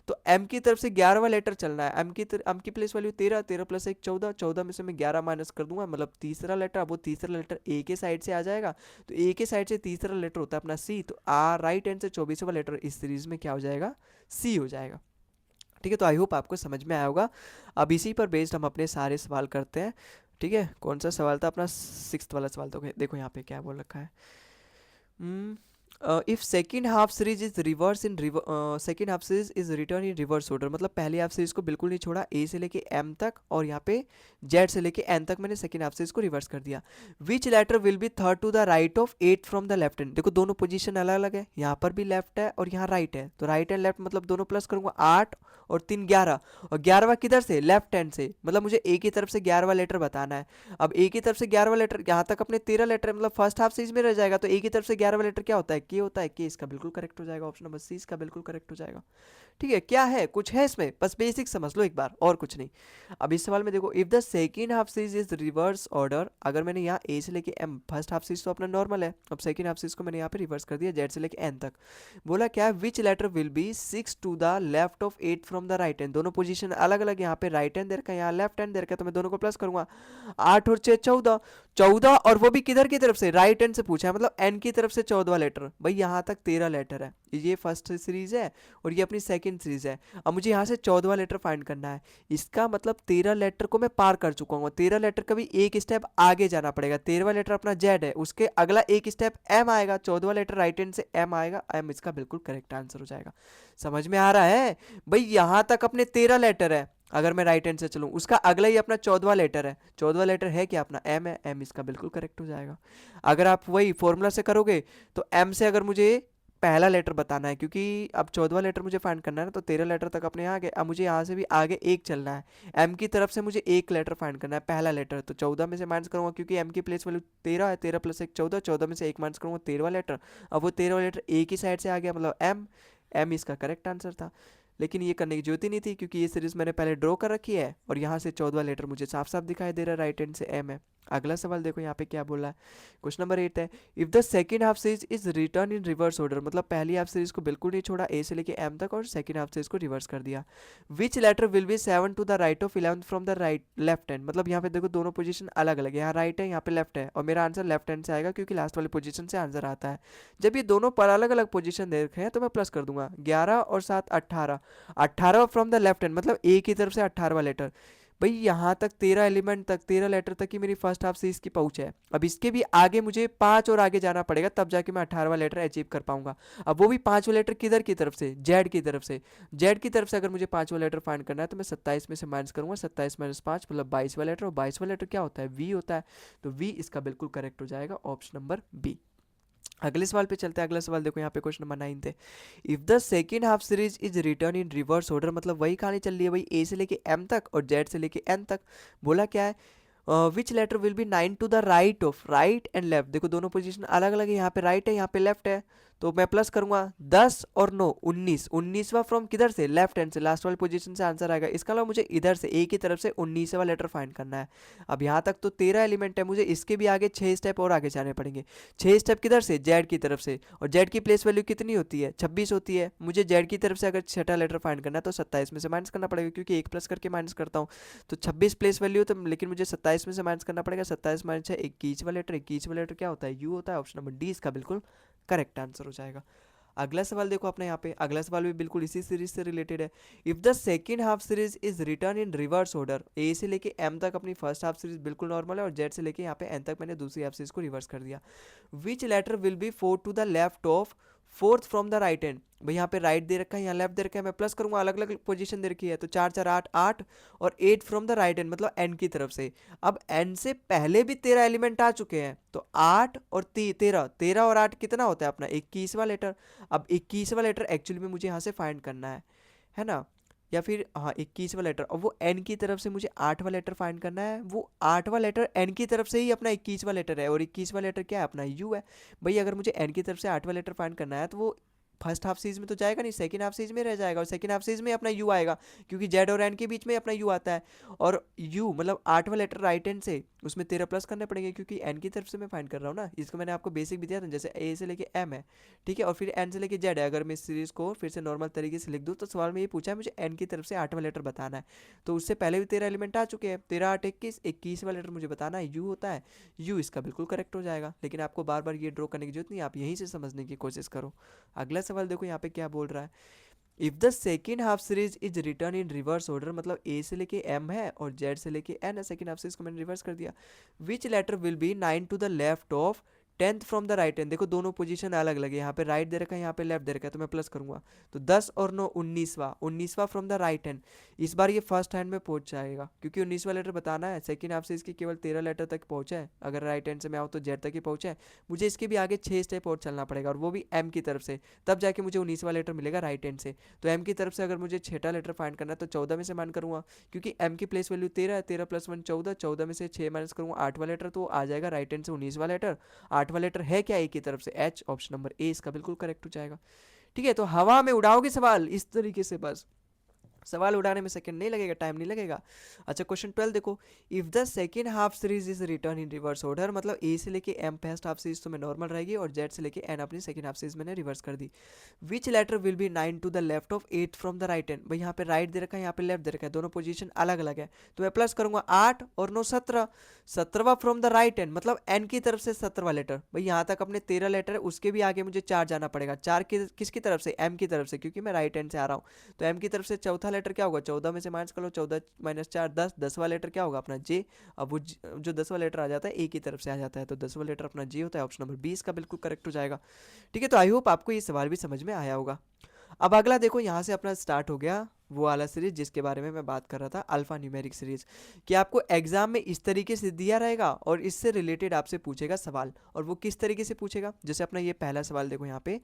तो एम की तरफ से 11वां लेटर चलना है, एम की प्लेस वैल्यू 13, 13 प्लस 1 14, 14 में से मैं 11 माइनस कर दूंगा, मतलब तीसरा लेटर, अब वो तीसरा लेटर ए के साइड से आ जाएगा। तो ए के साइड से तीसरा लेटर होता है अपना सी, तो राइट हैंड से 24वां लेटर इस सीरीज में क्या हो जाएगा, सी हो जाएगा। ठीक है, तो आई होप आपको समझ में आया होगा। अब इसी पर बेस्ड हम अपने सारे सवाल करते हैं। ठीक है, कौन सा सवाल था अपना, 6th वाला सवाल। तो देखो यहाँ पे क्या बोल रखा है, if second half series is reverse in second half series is return in reverse order, मतलब पहले हाफ सीरीज को बिल्कुल नहीं छोड़ा, ए से लेके एम तक और यहाँ पे जेड से लेके एन तक मैंने सेकेंड हाफ सीरीज को रिवर्स कर दिया। Which letter will be third to the right of 8 from the left hand, देखो दोनों पोजीशन अलग अलग है, यहाँ पर भी लेफ्ट है और यहाँ राइट है, तो राइट एंड लेफ्ट मतलब दोनों प्लस करूंगा, 8 और 3 11, और 11वां किधर से, लेफ्ट हैंड से, मतलब मुझे ए की तरफ से 11वां लेटर बताना है। अब ए की तरफ से 11वां लेटर, यहाँ तक अपने 13 लेटर मतलब फर्स्ट हाफ सीरीज में रह जाएगा, तो ए की तरफ से 11वां लेटर क्या होता है, के होता है, के, इसका बिल्कुल करेक्ट हो जाएगा, ऑप्शन नंबर सी इसका बिल्कुल करेक्ट हो जाएगा। ठीक है, क्या है, कुछ है इसमें, बस बेसिक समझ लो एक बार और कुछ नहीं। अब इस सवाल में देखो, if the second half series is reverse order, अगर मैंने यहाँ ए से लेके एम, फर्स्ट हाफ सीरीज तो अपना नॉर्मल है, अब सेकेंड हाफ सीरीज को मैंने यहाँ पे रिवर्स कर दिया जेड से लेके एन तक। बोला क्या है, which letter will be 6 to the left of 8 from the right hand, दोनों पोजीशन अलग अलग, यहाँ पे राइट हैंड दे रखा है, यहाँ लेफ्ट हैंड दे रखा है, तो मैं दोनों को प्लस करूंगा, 8 और 6 14, 14, और वो भी किधर की तरफ से, राइट हैंड से पूछा है, मतलब एन की तरफ से 14वां लेटर, भाई यहाँ तक 13 लेटर है, ये फर्स्ट सीरीज है और ये अपनी सेकंड सीरीज है। अब मुझे यहाँ से 14वां लेटर फाइंड करना है, इसका मतलब 13 लेटर को मैं पार कर चुका हूँ, 13 लेटर का भी एक स्टेप आगे जाना पड़ेगा, 13वां लेटर अपना जेड है, उसके अगला एक स्टेप एम आएगा, 14वां लेटर राइट हैंड से एम आएगा, एम इसका बिल्कुल करेक्ट आंसर हो जाएगा। समझ में आ रहा है भाई, यहाँ तक अपने 13 लेटर है, अगर मैं राइट हैंड से चलूं उसका अगला ही अपना 14वां लेटर है, 14वां लेटर है क्या अपना एम है, एम इसका बिल्कुल करेक्ट हो जाएगा। अगर आप वही फॉर्मूला से करोगे तो एम से अगर मुझे पहला लेटर बताना है, क्योंकि अब 14वां लेटर मुझे फाइंड करना है ना, तो 13 लेटर तक अपने यहाँ आ गए, अब मुझे यहाँ से भी आगे एक चलना है, एम की तरफ से मुझे एक लेटर फाइंड करना है, पहला लेटर, तो 14 में से माइनस करूंगा, क्योंकि एम की प्लेस वैल्यू 13 है, 13 प्लस 1 14, 14 में से एक माइनस करूंगा, 13वां लेटर, अब वो 13वां लेटर ए की साइड से आ गया, मतलब एम, एम इसका करेक्ट आंसर था। लेकिन ये करने की जरूरत ही नहीं थी, क्योंकि ये सीरीज मैंने पहले ड्रॉ कर रखी है और यहाँ से 14वां लेटर मुझे साफ साफ दिखाई दे रहा है, राइट हैंड से एम है। अगला सवाल देखो यहाँ पे क्या बोला है, क्वेश्चन नंबर 8 है, if the second half series is return in reverse order, मतलब पहली हाफ सीरीज को बिल्कुल नहीं छोड़ा, ए से लेके एम तक, और सेकंड हाफ सीरीज को रिवर्स कर दिया। Which letter will be 7 to the right of 11 from the right left hand, मतलब यहाँ पे देखो दोनों पोजीशन अलग अलग है, यहाँ राइट है, यहाँ पे लेफ्ट है, और मेरा आंसर लेफ्ट हैंड से आएगा, क्योंकि लास्ट वाली पोजीशन से आंसर आता है। जब ये दोनों पर अलग अलग पोजीशन दे रखे हैं तो मैं प्लस कर दूंगा, 11 और 7 18, 18 फ्रॉम द लेफ्ट हैंड मतलब ए की तरफ से 18वां लेटर, भाई यहाँ तक 13 एलिमेंट तक, 13 लेटर तक ही मेरी फर्स्ट हाफ से इसकी पहुंच है। अब इसके भी आगे मुझे 5 और आगे जाना पड़ेगा, तब जाके मैं 18वां लेटर अचीव कर पाऊंगा। अब वो भी 5वां लेटर किधर की तरफ से, जेड की तरफ से, जेड की तरफ से अगर मुझे 5वां लेटर फाइंड करना है तो मैं 27 में से माइनस करूंगा, 27 माइनस 5 मतलब 22वां लेटर, और 22वां लेटर क्या होता है, वी होता है, तो वी इसका बिल्कुल करेक्ट हो जाएगा, ऑप्शन नंबर बी। अगले सवाल पे चलते हैं, अगला सवाल देखो यहाँ पे क्वेश्चन नंबर 9 थे, if the second half series is return in reverse order, मतलब वही कहानी चल रही है भाई, ए से लेके एम तक और जेड से लेके एन तक। बोला क्या है, which letter will be 9 to the right of, right and left, देखो दोनों पोजीशन अलग अलग है, यहाँ पे राइट है, यहाँ पे लेफ्ट है, तो मैं प्लस करूंगा 10 और 9 19, 19वां फ्रॉम किधर से, लेफ्ट हैंड से, लास्ट वाली पोजीशन से आंसर आएगा। इसका अलावा मुझे इधर से ए की तरफ से 19वां लेटर फाइंड करना है। अब यहाँ तक तो 13 एलिमेंट है, मुझे इसके भी आगे 6 स्टेप और आगे जाने पड़ेंगे। 6 स्टेप किधर से, जेड की तरफ से, और जेड की प्लेस वैल्यू कितनी होती है, 26 होती है। मुझे जेड की तरफ से अगर छठा लेटर फाइंड करना है तो 27 में से माइनस करना पड़ेगा, क्योंकि एक प्लस करके माइनस करता हूँ, तो 26 प्लेस वैल्यू, तो लेकिन मुझे 27 में से माइनस करना पड़ेगा, 27 माइनस 6 21वां लेटर, 21वां लेटर क्या होता है, यू होता है, ऑप्शन नंबर डी इसका बिल्कुल करेक्ट आंसर हो जाएगा। अगला सवाल देखो अपने यहाँ पे, अगला सवाल भी बिल्कुल इसी सीरीज से रिलेटेड है, if the second half series is return in reverse order, A से लेके एम तक अपनी फर्स्ट हाफ सीरीज बिल्कुल नॉर्मल है, और जेड से लेके यहाँ पे एन तक मैंने दूसरी हाफ सीरीज को रिवर्स कर दिया। Which letter will be 4 to the left of fourth from the right hand, भाई यहाँ पे राइट दे रखा है, यहाँ लेफ्ट दे रखा है, मैं प्लस करूंगा, अलग अलग पोजीशन दे रखी है, तो 4 4 8 8 और 8 फ्रॉम द राइट हैंड मतलब एन की तरफ से। अब एन से पहले भी 13 एलिमेंट आ चुके हैं, तो 8 और 13, 13 और 8 कितना होता है अपना 21वां लेटर। अब 21वां लेटर एक्चुअली में मुझे यहाँ से फाइंड करना है ना, या फिर हाँ 21वां लेटर, और वो एन की तरफ से मुझे 8वां लेटर फाइंड करना है, वो 8वां लेटर एन की तरफ से ही अपना 21वां लेटर है, और 21वां लेटर क्या है अपना यू है। भाई अगर मुझे एन की तरफ से 8वां लेटर फाइंड करना है तो वो फर्स्ट हाफ सीरीज में तो जाएगा नहीं, सेकंड हाफ सीरीज में रह जाएगा, और सेकंड हाफ सीरीज में अपना यू आएगा, क्योंकि जेड और एन के बीच में अपना यू आता है। और यू मतलब 8वां लेटर राइट हैंड से, उसमें 13 प्लस करने पड़ेंगे, क्योंकि एन की तरफ से मैं फाइंड कर रहा हूँ ना, इसको मैंने आपको बेसिक भी दिया था, जैसे ए से लेके एम है, ठीक है, और फिर एन से लेके जेड है। अगर मैं इस सीरीज को फिर से नॉर्मल तरीके से लिख दूँ, तो सवाल में ये पूछा है मुझे एन की तरफ से 8वां लेटर बताना है, तो उससे पहले भी 13 एलिमेंट आ चुके हैं, 13 8 21, 21वां लेटर मुझे बताना है, यू होता है, यू इसका बिल्कुल करेक्ट हो जाएगा। लेकिन आपको बार बार ये ड्रॉ करने की जरूरत नहीं, आप यहीं से समझने की कोशिश करो। अगला सवाल देखो यहाँ पे क्या बोल रहा है, if the second half series is return in reverse order, मतलब ए से लेके एम है और जेड से लेके एन है, सेकेंड हाफ सीरीज को मैंने रिवर्स कर दिया, which letter will be 9 to the left of 10th from the right hand. देखो दोनों पोजीशन अलग अलग है, यहाँ पे राइट दे रखा है, यहाँ पे लेफ्ट दे रखा है, तो मैं प्लस करूंगा, तो 10 और 9 19वां, 19वां फ्रॉम द राइट हैंड। इस बार ये फर्स्ट हैंड में पहुंच जाएगा, क्योंकि 19वां लेटर बताना है, सेकंड हाफ से इसकी केवल 13 लेटर तक पहुंचा है, अगर राइट हैंड से मैं आऊँ तो जेड तक ही पहुंचा है, मुझे इसके भी आगे 6 स्टेप और चलना पड़ेगा, और वो भी एम की तरफ से, तब जाके मुझे 19वां लेटर मिलेगा राइट हैंड से। तो एम की तरफ से अगर मुझे छठा लेटर फाइंड करना है तो 14 में से मान करूंगा, क्योंकि एम की प्लेस वैल्यू 13 है, 13 प्लस 1 14, 14 में से 6 माइनस करूंगा 8वां लेटर, तो आ जाएगा राइट हैंड से 19वां लेटर। 8वां लेटर है क्या ए की तरफ से, एच, ऑप्शन नंबर ए इसका बिल्कुल करेक्ट हो जाएगा। ठीक है, तो हवा में उड़ाओगे सवाल इस तरीके से, बस सवाल उड़ाने में सेकंड नहीं लगेगा, टाइम नहीं लगेगा। अच्छा क्वेश्चन 12 देखो, if the second half series is return in reverse order, मतलब ए से लेके एम फर्स्ट हाफ सीरीज तो मैं नॉर्मल रहेगी, और जेड से लेके एन अपनी सेकंड हाफ सीरीज मैंने रिवर्स कर दी, which letter will be 9 to the left of 8 from the right hand. भाई यहाँ पे राइट दे रखा है, यहाँ पे लेफ्ट दे रखा है, दोनों पोजीशन अलग अलग है, तो मैं प्लस करूंगा 8 और 9 17, 17वां फ्रॉम द राइट हैंड मतलब एन की तरफ से 17वां लेटर। भाई यहाँ तक अपने 13 लेटर है, उसके भी आगे मुझे 4 जाना पड़ेगा, 4 किसकी तरफ से, एम की तरफ से, क्योंकि मैं राइट हैंड से आ रहा हूँ, तो एम की तरफ से चौथा लेटर क्या होगा, 14 में से माइनस कर लो, 14 माइनस 4 10, 10वां लेटर क्या होगा अपना जे। अब वो जो 10वां लेटर आ जाता है ए की तरफ से आ जाता है, तो 10वां लेटर अपना जे होता है, ऑप्शन नंबर 20 का बिल्कुल करेक्ट हो जाएगा। ठीक है, तो आई होप आपको ये सवाल भी समझ में आया होगा। अब अगला देखो, यहाँ से अपना स्टार्ट हो गया वो वाला सीरीज जिसके बारे में मैं बात कर रहा था, अल्फा न्यूमेरिक सीरीज, कि आपको एग्जाम में इस तरीके से दिया रहेगा और इससे रिलेटेड आपसे पूछेगा सवाल। और वो किस तरीके से पूछेगा, जैसे अपना ये पहला सवाल देखो यहाँ पे,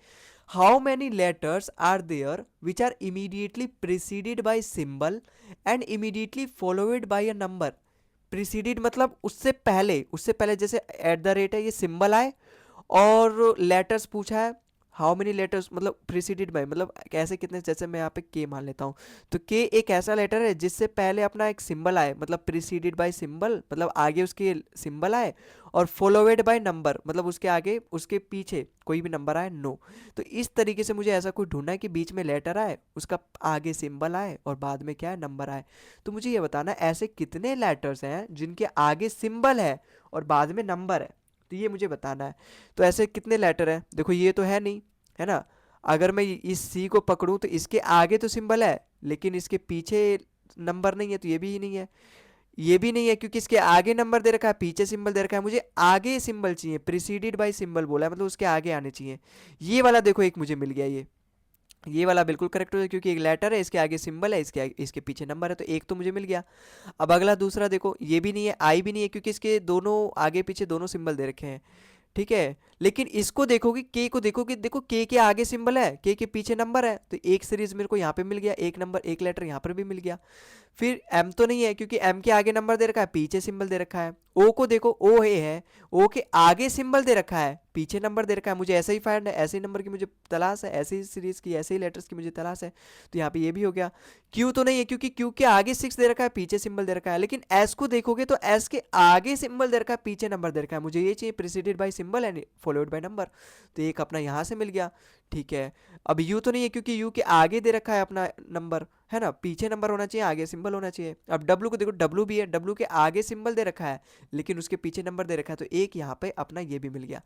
how many letters are there which are immediately preceded by symbol and immediately followed by a number. Preceded मतलब उससे पहले जैसे एट द रेट है, ये सिंबल आए, और लेटर्स पूछा है, हाउ मेनी लेटर्स मतलब प्रीसीडेड बाय, मतलब कैसे कितने, जैसे मैं यहाँ पे के मान लेता हूँ, तो के एक ऐसा लेटर है जिससे पहले अपना एक सिंबल आए, मतलब प्रीसीडेड बाय सिंबल मतलब आगे उसके सिंबल आए, और फॉलोवेड बाय नंबर मतलब उसके आगे उसके पीछे कोई भी नंबर आए, नो। तो इस तरीके से मुझे ऐसा कोई ढूंढना है कि बीच में लेटर आए, उसका आगे सिंबल आए, और बाद में क्या है, नंबर आए। तो मुझे ये बताना है ऐसे कितने लेटर्स हैं जिनके आगे सिंबल है और बाद में नंबर है, तो ये मुझे बताना है। तो ऐसे कितने लेटर हैं, देखो ये तो है नहीं, है ना, अगर मैं इस सी को पकड़ूं तो इसके आगे तो सिंबल है लेकिन इसके पीछे नंबर नहीं है, तो ये भी नहीं है, ये भी नहीं है, क्योंकि इसके आगे नंबर दे रखा है, पीछे सिंबल दे रखा है, मुझे आगे सिंबल चाहिए, प्रीसीडेड बाय सिंबल बोला है, मतलब उसके आगे आने चाहिए। ये वाला देखो एक मुझे मिल गया, ये वाला बिल्कुल करेक्ट हो जाए, क्योंकि एक लेटर है, इसके आगे सिंबल है, इसके पीछे नंबर है, तो एक तो मुझे मिल गया। अब अगला दूसरा देखो, ये भी नहीं है, आई भी नहीं है, क्योंकि इसके दोनों आगे पीछे दोनों सिंबल दे रखे हैं, ठीक है। लेकिन इसको देखोगे, के को देखोगे, देखो के आगे सिंबल है, के पीछे नंबर है, तो एक सीरीज मेरे को यहाँ पे मिल गया, एक नंबर एक लेटर यहाँ पर भी मिल गया। फिर एम तो नहीं है, क्योंकि एम के आगे नंबर दे रखा है, पीछे सिंबल दे रखा है। ओ को देखो, ओ है, ओ के आगे सिंबल दे रखा है, पीछे नंबर दे रखा है, मुझे ऐसा ही फाइंड है, ऐसे ही नंबर की मुझे तलाश है, ऐसे ही सीरीज की, ऐसे ही लेटर्स की मुझे तलाश है, तो यहाँ पे ये भी हो गया। क्यू तो नहीं है, क्योंकि क्यू के आगे 6 दे रखा है, पीछे सिंबल दे रखा है। लेकिन एस को देखोगे तो एस के आगे सिंबल दे रखा है, पीछे नंबर दे रखा है, मुझे ये चाहिए preceded by symbol and followed by number, तो एक अपना यहाँ से मिल गया, ठीक है। अब यू तो नहीं है, क्योंकि यू के आगे दे रखा है अपना नंबर, है ना, पीछे नंबर होना चाहिए, आगे सिंबल होना चाहिए। अब डब्लू को देखो, डब्लू भी है, डब्लू के आगे सिंबल दे रखा है लेकिन उसके पीछे नंबर दे रखा है, तो एक यहाँ पे अपना ये भी मिल गया,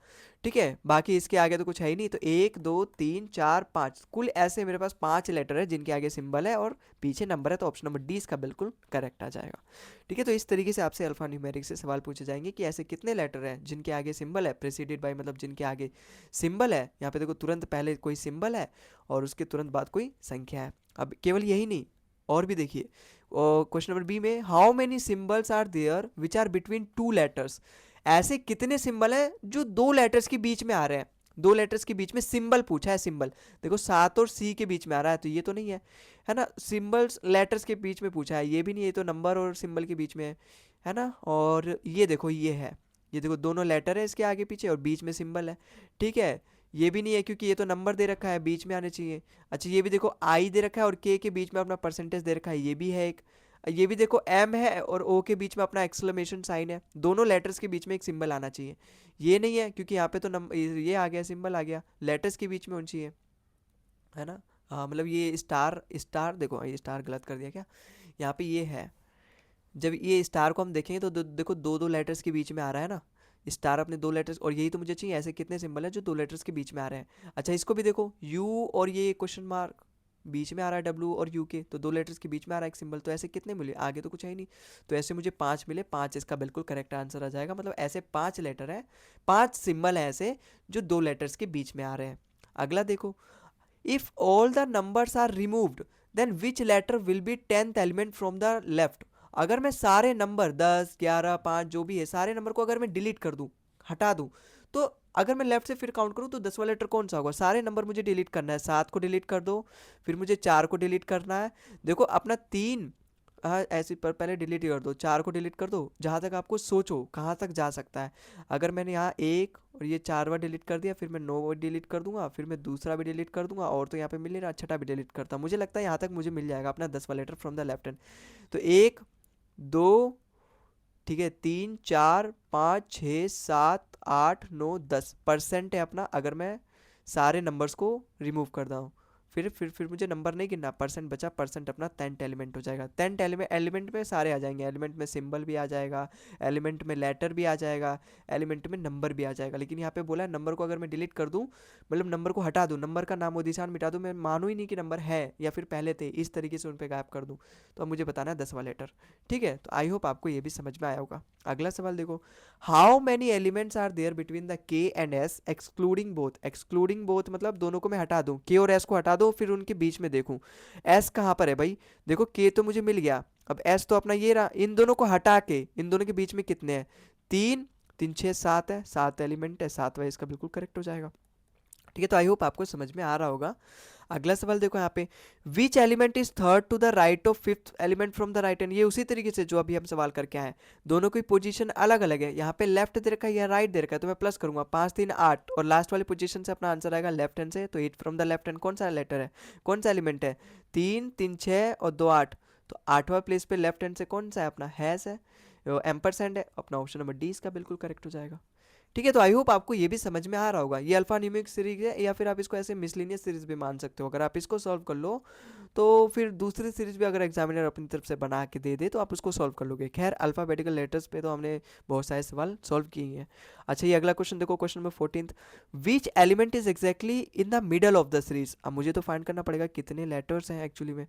ठीक है। बाकी इसके आगे तो कुछ है ही नहीं, तो 1 2 3 4 5 कुल ऐसे मेरे पास 5 लेटर है जिनके आगे सिंबल है और पीछे नंबर है, तो ऑप्शन नंबर डी इसका बिल्कुल करेक्ट आ जाएगा। ठीक है, तो इस तरीके से आपसे अल्फा न्यूमेरिक से सवाल पूछे जाएंगे कि ऐसे कितने लेटर हैं जिनके आगे सिंबल है, प्रेसिडेड बाय मतलब जिनके आगे सिंबल है। यहाँ पे देखो तुरंत पहले पहले कोई सिंबल है और उसके तुरंत बाद कोई संख्या है। अब केवल यही नहीं, और भी देखिए क्वेश्चन नंबर बी में, how many symbols are there which are between two letters. ऐसे कितने सिंबल हैं जो दो लेटर्स के बीच में आ रहे हैं, दो लेटर्स के बीच में सिंबल पूछा है, सिंबल देखो सात और सी के बीच में आ रहा है, तो ये तो नहीं है ना। सिंबल्स लेटर्स के बीच में पूछा है, ये भी नहीं, ये तो नंबर और सिंबल के बीच में है ना। और ये देखो ये है, ये देखो दोनों लेटर है इसके आगे पीछे और बीच में सिंबल है, ठीक है। ये भी नहीं है क्योंकि ये तो नंबर दे रखा है, बीच में आने चाहिए। अच्छा ये भी देखो आई दे रखा है और के बीच में अपना परसेंटेज दे रखा है, ये भी है एक। ये भी देखो एम है और ओ के बीच में अपना एक्सक्लेमेशन साइन है, दोनों लेटर्स के बीच में एक सिंबल आना चाहिए। ये नहीं है क्योंकि यहाँ पे तो नंबर ये आ गया, सिंबल आ गया, लेटर्स के बीच में होनी चाहिए, है ना। हाँ मतलब ये स्टार, स्टार देखो ये स्टार गलत कर दिया क्या, यहाँ पे ये है। जब ये स्टार को हम देखेंगे तो देखो दो दो लेटर्स के बीच में आ रहा है ना, स्टार अपने दो लेटर्स, और यही तो मुझे चाहिए, ऐसे कितने सिंबल है जो दो लेटर्स के बीच में आ रहे हैं। अच्छा इसको भी देखो यू और ये क्वेश्चन मार्क बीच में आ रहा है, डब्ल्यू और यू के, तो दो लेटर्स के बीच में आ रहा है एक सिंबल, तो ऐसे कितने मिले, आगे तो कुछ है ही नहीं, तो ऐसे मुझे पाँच मिले, पाँच इसका बिल्कुल करेक्ट आंसर आ जाएगा। मतलब ऐसे पाँच लेटर है, पाँच सिंबल है ऐसे जो दो लेटर्स के बीच में आ रहे हैं। अगला देखो, if all the numbers are removed then which letter will be tenth element from the left. अगर मैं सारे नंबर 10 11 5 जो भी है सारे नंबर को अगर मैं डिलीट कर दूं, हटा दूं, तो अगर मैं लेफ्ट से फिर काउंट करूं तो 10वां लेटर कौन सा होगा। सारे नंबर मुझे डिलीट करना है, 7 को डिलीट कर दो, फिर मुझे 4 को डिलीट करना है, देखो अपना 3, हाँ ऐसे पर पहले डिलीट कर दो, 4 को डिलीट कर दो, जहाँ तक आपको सोचो कहाँ तक जा सकता है। अगर मैंने यहाँ एक और ये 4 बार डिलीट कर दिया, फिर मैं 9 बार डिलीट कर दूंगा, फिर मैं दूसरा भी डिलीट कर दूंगा, और तो यहाँ पे मिल नहीं रहा, छठा भी डिलीट करता, मुझे लगता है यहाँ तक मुझे मिल जाएगा अपना 10वां letter from the left hand. तो एक, दो, ठीक है, 3 4 5 6 7 8 9 10% है अपना, अगर मैं सारे नंबर्स को रिमूव कर दूँ। फिर मुझे नंबर नहीं गिनना, परसेंट बचा, परसेंट अपना 10th एलिमेंट हो जाएगा। 10th एलिमेंट में सारे आ जाएंगे, एलिमेंट में सिंबल भी आ जाएगा, एलिमेंट में लेटर भी आ जाएगा, एलिमेंट में नंबर भी आ जाएगा। लेकिन यहाँ पे बोला है नंबर को अगर मैं डिलीट कर दूँ, मतलब नंबर को हटा दूँ, नंबर का नामो निशान मिटा दूँ, मैं मानूँ ही नहीं कि नंबर है या फिर पहले थे, इस तरीके से उन पर गायब कर दूँ, तो अब मुझे बताना है 10वां लेटर। ठीक है, तो आई होप आपको ये भी समझ में आया होगा। अगला सवाल देखो, how many elements are there between the K and S excluding both. Excluding both मतलब दोनों को मैं हटा दूं, के और एस को हटा दो, फिर उनके बीच में देखूं एस कहाँ पर है भाई। देखो के तो मुझे मिल गया, अब एस तो अपना ये रहा, इन दोनों को हटा के इन दोनों के बीच में कितने हैं, तीन, तीन छः सात है, सात एलिमेंट है, सातवां इसका बिल्कुल करेक्ट हो जाएगा। ठीक है, तो आई होप आपको समझ में आ रहा होगा। अगला सवाल देखो यहाँ पे, which element is third to the right of fifth element from the right hand. ये उसी तरीके से जो अभी हम सवाल करके आए, दोनों की पोजीशन अलग अलग है, यहाँ पे लेफ्ट दे रखा है या राइट दे रखा है, तो मैं प्लस करूंगा, 5 3 8, और लास्ट वाली पोजीशन से अपना आंसर आएगा लेफ्ट हैंड से, तो 8 फ्रॉम द लेफ्ट हैंड कौन सा लेटर है, कौन सा एलिमेंट है, 3 3 6 और 2 8, तो 8वां प्लेस पे लेफ्ट हैंड से कौन सा है अपना, हैश है, एम्परसेंड है, अपना ऑप्शन नंबर डी इसका बिल्कुल करेक्ट हो जाएगा। ठीक है, तो आई होप आपको ये भी समझ में आ रहा होगा। ये अल्फा न्यूमेरिक सीरीज है, या फिर आप इसको ऐसे मिसलिनियस सीरीज भी मान सकते हो। अगर आप इसको सॉल्व कर लो तो फिर दूसरी सीरीज भी अगर एग्जामिनर अपनी तरफ से बना के दे दे तो आप उसको सॉल्व कर लोगे। खैर अल्फाबेटिकल लेटर्स पे तो हमने बहुत सारे सवाल सॉल्व किए हैं। अच्छा ये अगला क्वेश्चन देखो, question number 14, which element is exactly in the middle of the series. अब मुझे तो फाइंड करना पड़ेगा कितने लेटर्स हैं एक्चुअली में,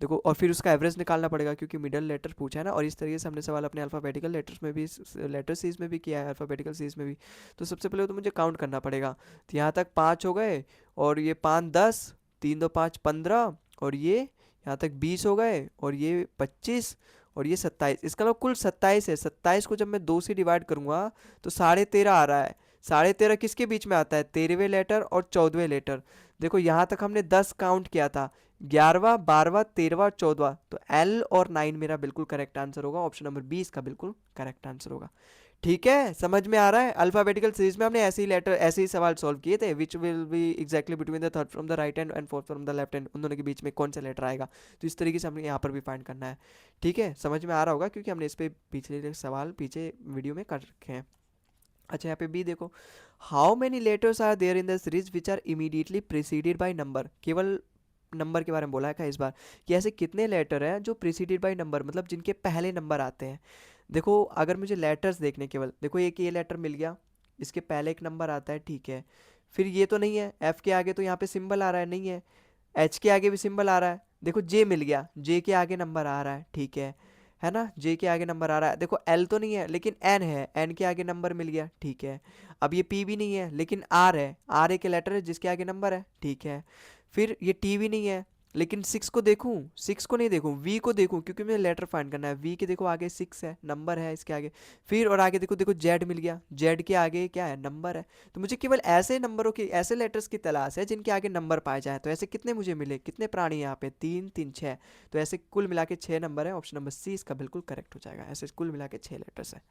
देखो, और फिर उसका एवरेज निकालना पड़ेगा क्योंकि मिडल लेटर पूछा है ना, और इस तरीके से हमने सवाल अपने अल्फाबेटिकल लेटर्स में भी, लेटर सीरीज में भी किया है, अल्फाबेटिकल सीरीज में भी। तो सबसे पहले तो मुझे काउंट करना पड़ेगा, तो यहाँ तक 5 हो गए, और ये 5 10, 3 2 5 15, और ये यहाँ तक 20 हो गए, और ये 25, और ये 27, इसका मतलब कुल 27 है। 27 को जब मैं 2 से डिवाइड करूँगा तो 13.5 आ रहा है। 13.5 किसके बीच में आता है, 13वें लेटर और 14वें लेटर। देखो यहाँ तक हमने 10 काउंट किया था, 11वां 12वां 13वां 14वां, तो एल और 9 मेरा बिल्कुल करेक्ट आंसर होगा, ऑप्शन नंबर 20 का बिल्कुल करेक्ट आंसर होगा। ठीक है, समझ में आ रहा है। अल्फाबेटिकल सीरीज में हमने ऐसे ही लेटर, ऐसे ही सवाल सॉल्व किए थे, which will be exactly between the third from the right hand and fourth from the left hand, उन दोनों के बीच में कौन सा लेटर आएगा, तो इस तरीके से हमें यहाँ पर भी फाइंड करना है। ठीक है, समझ में आ रहा होगा क्योंकि हमने इस पे पिछले सवाल पीछे वीडियो में कर रखे हैं। अच्छा यहाँ पे बी देखो, how many letters are there in the series which are immediately preceded by number. केवल नंबर के बारे में बोला है इस बार कि ऐसे कितने लेटर हैं जो प्रीसीडेड बाय नंबर, मतलब जिनके पहले नंबर आते हैं। देखो अगर मुझे लेटर्स देखने, केवल देखो एक ये लेटर मिल गया, इसके पहले एक नंबर आता है, ठीक है, फिर ये तो नहीं है, एफ के आगे तो यहाँ पे सिंबल आ रहा है, नहीं है, एच के आगे भी सिंबल आ रहा है, देखो जे मिल गया, जे के आगे नंबर आ रहा है, ठीक है है ना। जे के आगे नंबर आ रहा है, देखो एल तो नहीं है लेकिन एन है, एन के आगे नंबर मिल गया, ठीक है। अब ये पी भी नहीं है लेकिन आर है, आर एक लेटर है जिसके आगे नंबर है, ठीक है। फिर ये टी भी नहीं है लेकिन सिक्स को देखूं, सिक्स को नहीं देखूं, वी को देखूं क्योंकि मुझे लेटर फाइंड करना है। वी के देखो आगे सिक्स है, नंबर है इसके आगे। फिर और आगे देखो, देखो जेड मिल गया, जेड के आगे क्या है, नंबर है। तो मुझे केवल ऐसे नंबरों की, ऐसे लेटर्स की तलाश है जिनके आगे नंबर पाए जाए। तो ऐसे कितने मुझे मिले, कितने प्राणी यहाँ पे, तीन तीन छः। तो ऐसे कुल मिला के छः नंबर है, ऑप्शन नंबर सी इसका बिल्कुल करेक्ट हो जाएगा। ऐसे कुल मिला के छः लेटर्स है।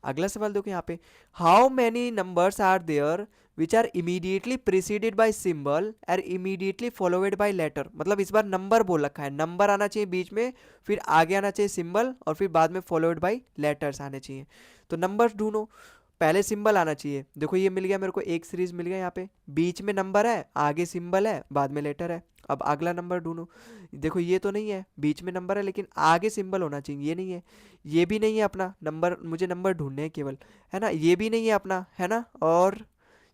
अगला सवाल देखो यहाँ पे, how many numbers are there which are immediately preceded by symbol और इमीडिएटली फॉलोवेड बाय लेटर। मतलब इस बार नंबर बोल रखा है, नंबर आना चाहिए बीच में, फिर आगे आना चाहिए सिंबल और फिर बाद में फॉलोवेड बाय लेटर्स आने चाहिए। तो नंबर्स ढूंढो, पहले सिंबल आना चाहिए। देखो ये मिल गया मेरे को, एक सीरीज मिल गया यहाँ पे, बीच में नंबर है, आगे सिंबल है, बाद में लेटर है। अब अगला नंबर ढूंढो, देखो ये तो नहीं है, बीच में नंबर है लेकिन आगे सिंबल होना चाहिए, ये नहीं है। ये भी नहीं है अपना नंबर, मुझे नंबर ढूंढने हैं केवल, है ना। ये भी नहीं है अपना, है ना। और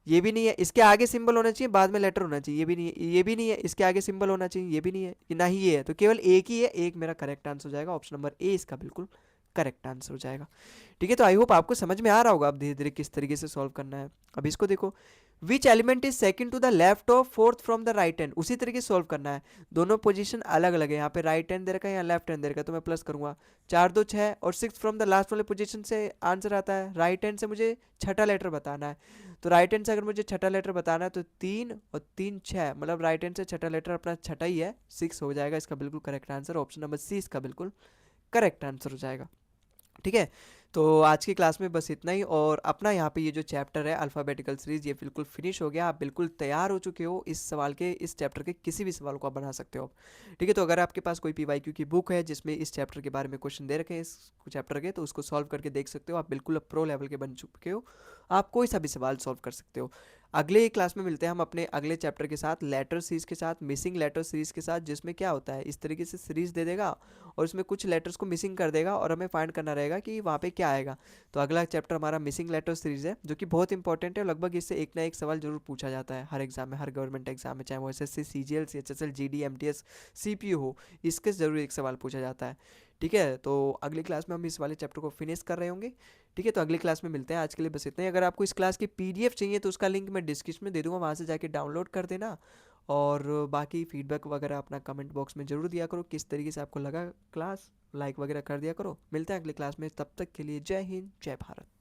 ये भी नहीं है, इसके आगे सिंबल होना चाहिए, बाद में लेटर होना चाहिए, ये भी नहीं है। ये भी नहीं है, इसके आगे सिंबल होना चाहिए, ये भी नहीं है, ना ही ये है। तो केवल एक ही है, एक मेरा करेक्ट आंसर हो जाएगा, ऑप्शन नंबर ए इसका बिल्कुल करेक्ट आंसर हो जाएगा। ठीक है, तो आई होप आपको समझ में आ रहा होगा अब धीरे धीरे किस तरीके से सॉल्व करना है। अब इसको देखो, which element is second to the left of fourth from the right hand, उसी तरीके से सॉल्व करना है। दोनों पोजीशन अलग अलग है, यहाँ पे राइट हैंड दे रखा है, यहाँ लेफ्ट हैंड दे रखा है, तो मैं प्लस करूंगा। चार दो छः, और सिक्स फ्रॉम द लास्ट वाले पोजीशन से आंसर आता है। राइट हैंड से मुझे छठा लेटर बताना है, तो राइट हैंड से अगर मुझे छठा लेटर बताना है तो तीन और तीन छः, मतलब राइट हैंड से छठा लेटर अपना छठा ही है, सिक्स हो जाएगा इसका बिल्कुल correct answer. Option number C इसका बिल्कुल करेक्ट आंसर हो जाएगा। ठीक है, तो आज की क्लास में बस इतना ही। और अपना यहाँ पे ये जो चैप्टर है अल्फ़ाबेटिकल सीरीज, ये बिल्कुल फिनिश हो गया, आप बिल्कुल तैयार हो चुके हो। इस सवाल के, इस चैप्टर के किसी भी सवाल को आप बना सकते हो आप। ठीक है, तो अगर आपके पास कोई पीवाईक्यू की बुक है जिसमें इस चैप्टर के बारे में क्वेश्चन दे रखे हैं इस चैप्टर के, तो उसको सॉल्व करके देख सकते हो आप। बिल्कुल अब प्रो लेवल के बन चुके हो, आप कोई सा भी सवाल सॉल्व कर सकते हो। अगले क्लास में मिलते हैं हम अपने अगले चैप्टर के साथ, लेटर सीरीज के साथ, मिसिंग लेटर सीरीज के साथ, जिसमें क्या होता है इस तरीके से सीरीज दे देगा और उसमें कुछ लेटर्स को मिसिंग कर देगा और हमें फाइंड करना रहेगा कि वहाँ पे क्या आएगा। तो अगला चैप्टर हमारा मिसिंग लेटर सीरीज है, जो कि बहुत इंपॉर्टेंट है। लगभग इससे एक ना एक सवाल जरूर पूछा जाता है हर एग्जाम में, हर गवर्नमेंट एग्जाम में, चाहे वो SSC, CGL, CHSL, GD, MTS, CPU हो, इसके जरूर एक सवाल पूछा जाता है। ठीक है, तो अगली क्लास में हम इस वाले चैप्टर को फिनिश कर रहे होंगे। ठीक है, तो अगली क्लास में मिलते हैं। आज के लिए बस इतना ही। अगर आपको इस क्लास की पीडीएफ चाहिए तो उसका लिंक मैं डिस्क्रिप्शन में दे दूंगा, वहाँ से जाके डाउनलोड कर देना। और बाकी फीडबैक वगैरह अपना कमेंट बॉक्स में ज़रूर दिया करो, किस तरीके से आपको लगा क्लास, लाइक वगैरह कर दिया करो। मिलते हैं अगली क्लास में, तब तक के लिए जय हिंद, जय भारत।